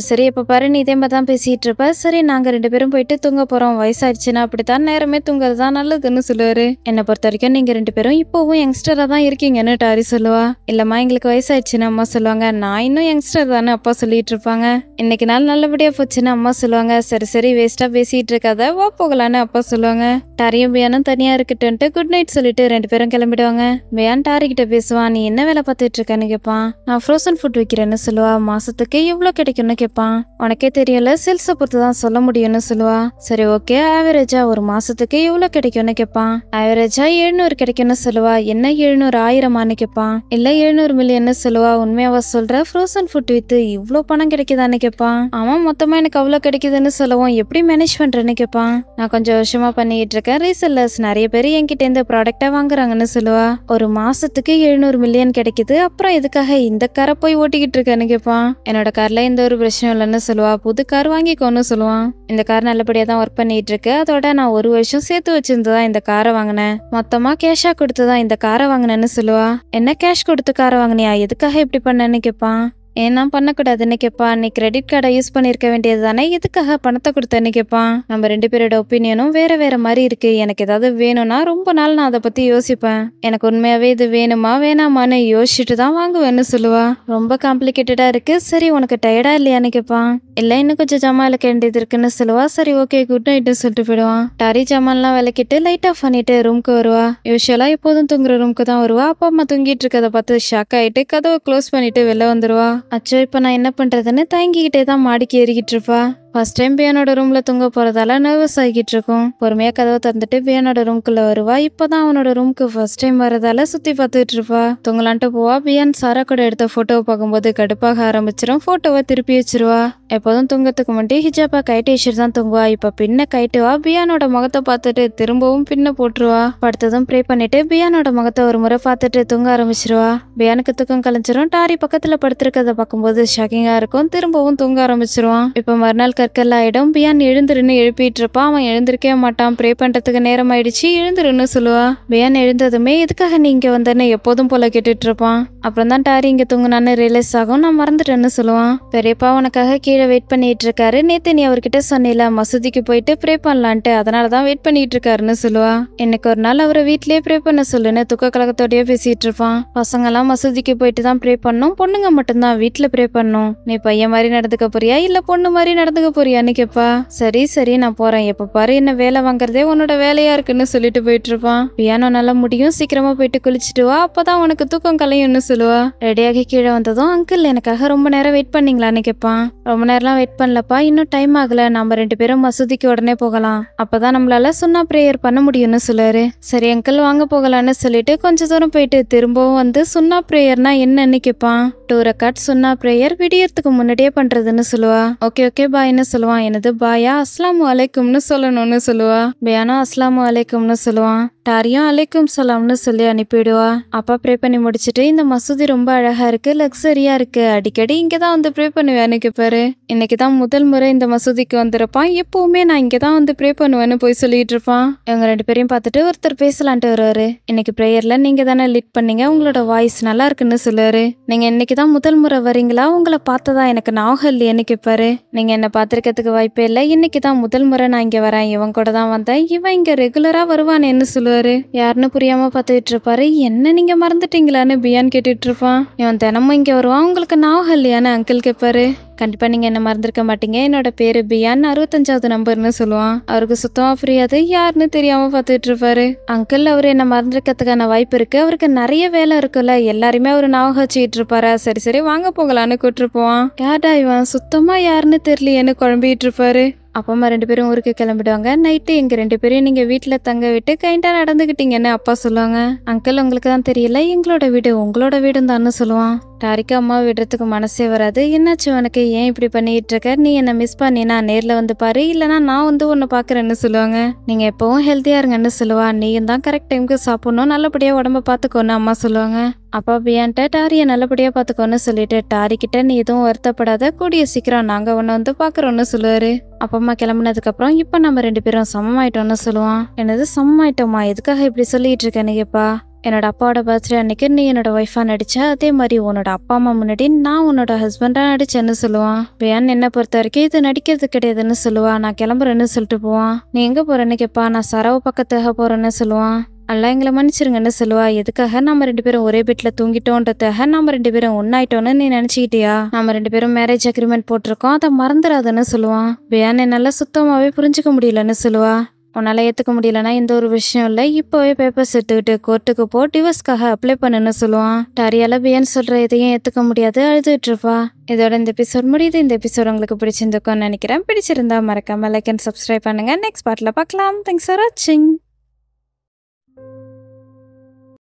சரி இப்ப பாரு நீ இதே மாதிரி தான் பேசிட்டு இருப்ப. சரி நாங்க 2 பேரும் போயிட்டு தூங்க போறோம். வயசாயிடுச்சுன்னா அப்படித்தான் நேரமே தூங்குறதுதான் நல்லதுன்னு சொல்லுவாரு. என்னை பொறுத்த வரைக்கும் நீங்க 2 பேரும் இப்பவும் யங்ஸ்டரா தான் இருக்கீங்கன்னு டாரி சொல்லுவா. இல்லம்மா எங்களுக்கு வயசாயிடுச்சுன்னு அம்மா சொல்லுவாங்க. நான் இன்னும் யங்ஸ்டர் தானே அப்பா சொல்லிட்டு இருப்பாங்க. இன்னைக்கு நாள் நல்லபடியா போச்சுன்னு அம்மா சொல்லுவாங்க. சரி வேஸ்டா பேசிட்டு இருக்காத வா போகலான்னு அப்பா சொல்லுவாங்க. டாரியும் பியானும் தனியா இருக்கட்டும்ட்டு குட் நைட் சொல்லிட்டு 2 பேரும் கிளம்பிடுவாங்க. பியான் டாரி கிட்ட பேசுவான். நீ என்ன வேலை பார்த்துட்டு இருக்கன்னு கேட்பான். நான் ஃப்ரோசன் ஃபுட் விற்கிறேன்னு சொல்லுவா. மாசத்துக்கு எவ்வளவு கிடைக்கும்னு கேட்பான். உனக்கே தெரியல சேல்ஸை பொறுத்து தான் சொல்ல முடியும்னு சொல்லுவா. சரி ஓகே ஆவரேஜா ஒரு மாசத்துக்கு எவ்வளவு கிடைக்கும்னு கேட்பான். ஆவரேஜா 700 கிடைக்கும்னு சொல்லுவா. என்ன 700 ஆயிரமான்னு கேட்பான். இல்ல 700 மில்லியன்னு சொல்லுவா. உண்மையாவா சொல்ற, ஃப்ரோசன் ஃபுட் வித்து இவ்வளவு பணம் கிடைக்குதான்னு கேட்பான். ஆமா மொத்தமா எனக்கு அவ்வளவு கிடைக்குதுன்னு சொல்லவும் எப்படி மேனேஜ் பண்றேன்னு கேட்பான். நான் கொஞ்சம் வருஷமா பண்ணிட்டு இருக்கேன். ரீசெல்லர்ஸ் நிறைய பேர் என்கிட்ட இந்த ப்ராடக்டா வாங்குறாங்கன்னு சொல்லுவா. ஒரு மாசத்துக்கு 700 மில்லியன் கிடைக்குது, அப்புறம் எதுக்காக இந்த காரை போய் ஓட்டிக்கிட்டு இருக்கேன்னு கேட்பான். என்னோட கார்ல எந்த ஒரு பிரச்சனையும் இல்லைன்னு சொல்லுவா. புது கார் வாங்கிக்கோன்னு சொல்லுவான். இந்த கார் நல்லபடியா தான் ஒர்க் பண்ணிட்டு இருக்கு. அதோட நான் 1 வருஷம் சேர்த்து வச்சிருந்துதான் இந்த காரை வாங்கினேன். மொத்தமா கேஷா கொடுத்துதான் இந்த காரை வாங்கினேன்னு சொல்லுவா. என்ன கேஷ் கொடுத்து காரை வாங்கினியா, எதுக்காக இப்படி பண்ணேன்னு கேட்பான். ஏன்னா பண்ணக்கூடாதுன்னு கேட்பான். நீ கிரெடிட் கார்டை யூஸ் பண்ணிருக்க வேண்டியது தானே, எதுக்காக பணத்தை கொடுத்தேன்னு கேட்பான். நம்ம 2 பேரோட ஒப்பீனியனும் வேற மாதிரி இருக்கு. எனக்கு ஏதாவது வேணும்னா ரொம்ப நாள் நான் அதை பத்தி யோசிப்பேன். எனக்கு உண்மையாவே இது வேணுமா வேணாமான்னு யோசிச்சுட்டு தான் வாங்குவேன்னு சொல்லுவா. ரொம்ப காம்ப்ளிகேட்டடா இருக்கு. சரி உனக்கு டயர்டா இல்லையான்னு கேட்பான். இல்ல இன்னும் கொஞ்சம் ஜாமான் விளக்க வேண்டியது இருக்குன்னு சொல்லுவா. சரி ஓகே குட் நைட்னு சொல்லிட்டு போயிடுவான். டாரி ஜாமான்லாம் விளக்கிட்டு லைட் ஆஃப் பண்ணிட்டு ரூம்க்கு வருவா. யூஸ்வலா எப்போதும் தூங்குற ரூம்க்கு தான் வருவா. அப்பா அம்மா தூங்கிட்டு இருக்கதை பார்த்து ஷாக் ஆயிட்டு கதவை க்ளோஸ் பண்ணிட்டு வெளில வந்துருவா. அச்சோ இப்ப நான் என்ன பண்றதுன்னு தயங்கிக்கிட்டே தான் மாடிக்கு ஏறிக்கிட்டு இருப்பா. ஃபர்ஸ்ட் டைம் பியானோட ரூம்ல தூங்க போறதால நர்வஸ் ஆகிட்டு இருக்கும். பொறுமையா கதவை திறந்துட்டு பியானோட ரூம்குள்ள வருவா. இப்பதான் அவனோட ரூம்க்கு ஃபர்ஸ்ட் டைம் வரதால சுத்தி பார்த்துட்டு இருப்பா. தூங்கலான்ட்டு போவா. பியான் சாரா கூட எடுத்த போட்டோவை பார்க்கும்போது கடுப்பாக ஆரம்பிச்சிடும். போட்டோவை திருப்பி வச்சிருவா. எப்போதும் தூங்கத்துக்கு முன்னாடி ஹிஜாபா கைட்டு வச்சுட்டு தான் தூங்குவா. இப்ப பின்ன கைட்டுவா. பியானோட முகத்தை பார்த்துட்டு திரும்பவும் பின்ன போட்டுருவா. படுத்ததும் ப்ரே பண்ணிட்டு பியானோட முகத்தை ஒரு முறை பார்த்துட்டு தூங்க ஆரம்பிச்சிருவா. பியானுக்கு தூக்கம் கலைஞ்சிரும். டாரி பக்கத்துல படுத்திருக்கத பார்க்கும்போது ஷாக்கிங்கா இருக்கும். திரும்பவும் தூங்க ஆரம்பிச்சிருவான். இப்ப மறுநாள் கற்கல்ல ஆயிடும். பியான் எழுந்துருன்னு எழுப்பிட்டு இருப்பான். அவன் எழுந்திருக்கவே மாட்டான். ப்ரே பண்றதுக்கு நேரம் ஆயிடுச்சு எழுந்துருன்னு சொல்லுவா. பியான் எழுந்ததுமே எதுக்காக நீ இங்க வந்தேன்னு எப்போதும் போல கேட்டுட்டு இருப்பான். அப்புறம் தான் டாரி இங்க தூங்குனான்னு ரியலைஸ் ஆகும். நான் மறந்துட்டேன்னு சொல்லுவான். பெரியப்பா உனக்காக கீழே வெயிட் பண்ணிட்டு இருக்காரு. நேத்து நீ அவர்கிட்ட சொன்னில மசூதிக்கு போயிட்டு ப்ரே பண்ணலான்ட்டு, அதனாலதான் வெயிட் பண்ணிட்டு இருக்காருன்னு சொல்லுவா. இன்னைக்கு ஒரு நாள் அவரை வீட்லயே ப்ரே பண்ண சொல்லுன்னு துக்க கலக்கத்தோடய பேசிட்டு இருப்பான். பசங்க எல்லாம் மசூதிக்கு போயிட்டு தான் ப்ரே பண்ணும், பொண்ணுங்க மட்டும்தான் வீட்டுல ப்ரே பண்ணும். நீ பையன் மாதிரி நடந்துக்க போறியா இல்ல பொண்ணு மாதிரி நடந்துக்க போறியான்னு கேப்பா. சரி நான் போறேன், எப்ப பாரு என்ன வேலை வாங்குறதே உன்னோட வேலையா இருக்குன்னு சொல்லிட்டு போயிட்டு இருப்பான். பியானோ நல்லா முடியும், சீக்கிரமா போயிட்டு குளிச்சுட்டு வா, அப்பதான் உனக்கு தூக்கம் கலையும்னு சொல்லுவா. ரெடியாகி கீழே வந்ததும் அங்கிள் எனக்காக ரொம்ப நேரம் வெயிட் பண்ணீங்களான்னு கேட்பான். ரொம்ப நேரம்லாம் வெயிட் பண்ணலப்பா, இன்னும் டைம் ஆகல, நம்ம 2 பேரும் மசூதிக்கு உடனே போகலாம், அப்பதான் நம்மளால சுன்னா பிரேயர் பண்ண முடியும்னு சொல்லுவாரு. சரி அங்கிள் வாங்க போகலான்னு சொல்லிட்டு கொஞ்ச தூரம் போயிட்டு திரும்பவும் வந்து சுன்னா பிரேயர்னா என்னன்னு கேட்பான். 2 ரக்காத் சுன்னா பிரேயர் விடியறதுக்கு முன்னாடியே பண்றதுன்னு சொல்லுவா. ஓகே பாய்னு பாய்ன்னு சொல்லுவான். எனது பாயா அஸ்லாமு அலைக்கும்னு சொல்லணும்னு சொல்லுவா. பியானா அஸ்லாமு அலைக்கும்னு சொல்லுவான். டாரியும் அலைக்கும் சலாம்னு சொல்லி அனுப்பிடுவா. அப்பா ப்ரே பண்ணி முடிச்சுட்டு, இந்த மசூதி ரொம்ப அழகா இருக்கு, லக்ஸரியா இருக்கு, அடிக்கடி இங்கதான் வந்து ப்ரே பண்ணுவேன்னு கேட்பாரு. இன்னைக்குதான் முதல் முறை இந்த மசூதிக்கு வந்திருப்பான். எப்பவுமே நான் இங்கதான் வந்து ப்ரே பண்ணுவேன்னு போய் சொல்லிட்டு இருப்பான். இவங்க 2 பேரையும் பார்த்துட்டு ஒருத்தர் பேசலான்ட்டு வருவாரு. இன்னைக்கு ப்ரேயர்ல நீங்க தானே லீட் பண்ணீங்க, உங்களோட வாய்ஸ் நல்லா இருக்குன்னு சொல்லுவாரு. நீங்க இன்னைக்குதான் முதல் முறை வரீங்களா, உங்களை பார்த்ததா எனக்கு ஞாபகம் இல்லையேன்னு கேட்பாரு. நீங்க என்ன பார்த்திருக்கிறதுக்கு வாய்ப்பே இல்லை, இன்னைக்குதான் முதல் முறை நான் இங்க வரேன், இவன் கூட தான் வந்தேன், இவன் இங்க ரெகுலரா வருவானேன்னு சொல்லுவாரு. யாருன்னு புரியாம பார்த்துட்டு இருப்பாரு. என்ன நீங்க மறந்துட்டீங்களான்னு பியான் கேட்டுட்டு இருப்பான். இவன் தினமும் இங்க வருவான், உங்களுக்கு ஞாபகம் இல்லையான்னு அங்கிள் கேட்பாரு. கண்டிப்பா நீங்க என்ன மறந்துருக்க மாட்டீங்க, என்னோட பேரு பியான், 65வது நம்பர்னு சொல்லுவான். அவருக்கு சுத்தமா புரியாது, யாருன்னு தெரியாம பார்த்துட்டு இருப்பாரு. அங்கிள் அவரு என்ன மறந்துருக்கிறதுக்கான வாய்ப்பு இருக்கு, அவருக்கு நிறைய வேலை இருக்குல்ல, எல்லாருமே அவரு ஞாபகம் வச்சுக்கிட்டு இருப்பாரு. சரி சரி வாங்க போகலான்னு கூட்டிட்டு போவான். யார்டா இவன், சுத்தமா யாருன்னு தெரியலையேன்னு குழம்பிட்டு இருப்பாரு. அப்பா அம்மா 2 பேரும் ஊருக்கு கிளம்பிடுவாங்க. நைட்டு எங்க 2 பேரையும் நீங்க வீட்டுல தங்க விட்டு கைண்டா நடந்துகிட்டீங்கன்னு அப்பா சொல்லுவாங்க. அங்கிள் உங்களுக்கு தான் தெரியல, எங்களோட வீடு உங்களோட வீடும் தான்னு சொல்லுவான். டாரிக்கு அம்மா விடுறதுக்கு மனசே வராது. என்னாச்சு உனக்கு, ஏன் இப்படி பண்ணிட்டு இருக்க, நீ என்ன மிஸ் பண்ணினா நேர்ல வந்து பாரு, இல்லனா நான் வந்து உன்னை பாக்குறேன்னு சொல்லுவாங்க. நீங்க எப்பவும் ஹெல்த்தியா இருங்கன்னு சொல்லுவா. நீயும் தான் கரெக்ட் டைமுக்கு சாப்பிடணும், நல்லபடியா உடம்ப பாத்துக்கோன்னு அம்மா சொல்லுவாங்க. அப்பா பியான்ட்ட டாரியை நல்லபடியா பாத்துக்கோன்னு சொல்லிட்டு, டாரி கிட்ட நீ எதுவும் வருத்தப்படாத, கூடிய சீக்கிரம் நாங்க உன்னை வந்து பாக்குறோம்னு சொல்லுவாரு. அப்பா அம்மா கிளம்புனதுக்கு அப்புறம் இப்ப நம்ம 2 பேரும் சமமாயிட்டோம்னு சொல்லுவான். என்னது சமமாயிட்டோமா, எதுக்காக இப்படி சொல்லிட்டு இருக்கேன்னு கேப்பா. என்னோட அப்பாவோட பர்த்டே அன்னைக்கு நீ என்னோட ஒய்ஃபா நடிச்ச, அதே மாதிரி உன்னோட அப்பா அம்மா முன்னாடி நான் உன்னோட ஹஸ்பண்டா நடிச்சேன்னு சொல்லுவான். பியான் என்ன பொறுத்த வரைக்கும் இது நடிக்கிறது கிடையாதுன்னு சொல்லுவா. நான் கிளம்புறேன்னு சொல்லிட்டு போவான். நீ எங்க போறேன்னு கேப்பா. நான் சரவ பக்கத்தாக போறேன்னு சொல்லுவான். அல்ல எங்களை மன்னிச்சிருங்கன்னு சொல்லுவா. எதுக்காக, நம்ம 2 பேரும் ஒரே பெட்ல தூங்கிட்டோன்றதுக்காக நம்ம 2 பேரும் ஒன்னாயிட்டோன்னு நீ நினைச்சுக்கிட்டியா, நம்ம 2 பேரும் மேரேஜ் அக்ரிமெண்ட் போட்டிருக்கோம், அதை மறந்துடாதுன்னு சொல்லுவான். பியான் என்னால சுத்தமாவே புரிஞ்சுக்க முடியலன்னு சொல்லுவா. உன்னால ஏத்துக்க முடியலன்னா இந்த ஒரு விஷயம் இல்ல, இப்பவே பேப்பர்ஸ் எடுத்துக்கிட்டு கோர்ட்டுக்கு போ, டிவோர்ஸ்க்காக அப்ளை பண்ணுன்னு சொல்லுவான். டாரியால பியான் சொல்ற எதையும் ஏத்துக்க முடியாது, அழுதுட்டு இருப்பா. இதோட இந்த எபிசோட் முடியுது. இந்த எபிசோட் உங்களுக்கு பிடிச்சிருந்துக்கும்னு நினைக்கிறேன். பிடிச்சிருந்தா மறக்காம லைக் அண்ட் சப்ஸ்கிரைப் பண்ணுங்க. நெக்ஸ்ட் பார்ட்ல பார்க்கலாம். தேங்க்ஸ் ஃபார் வாட்சிங்.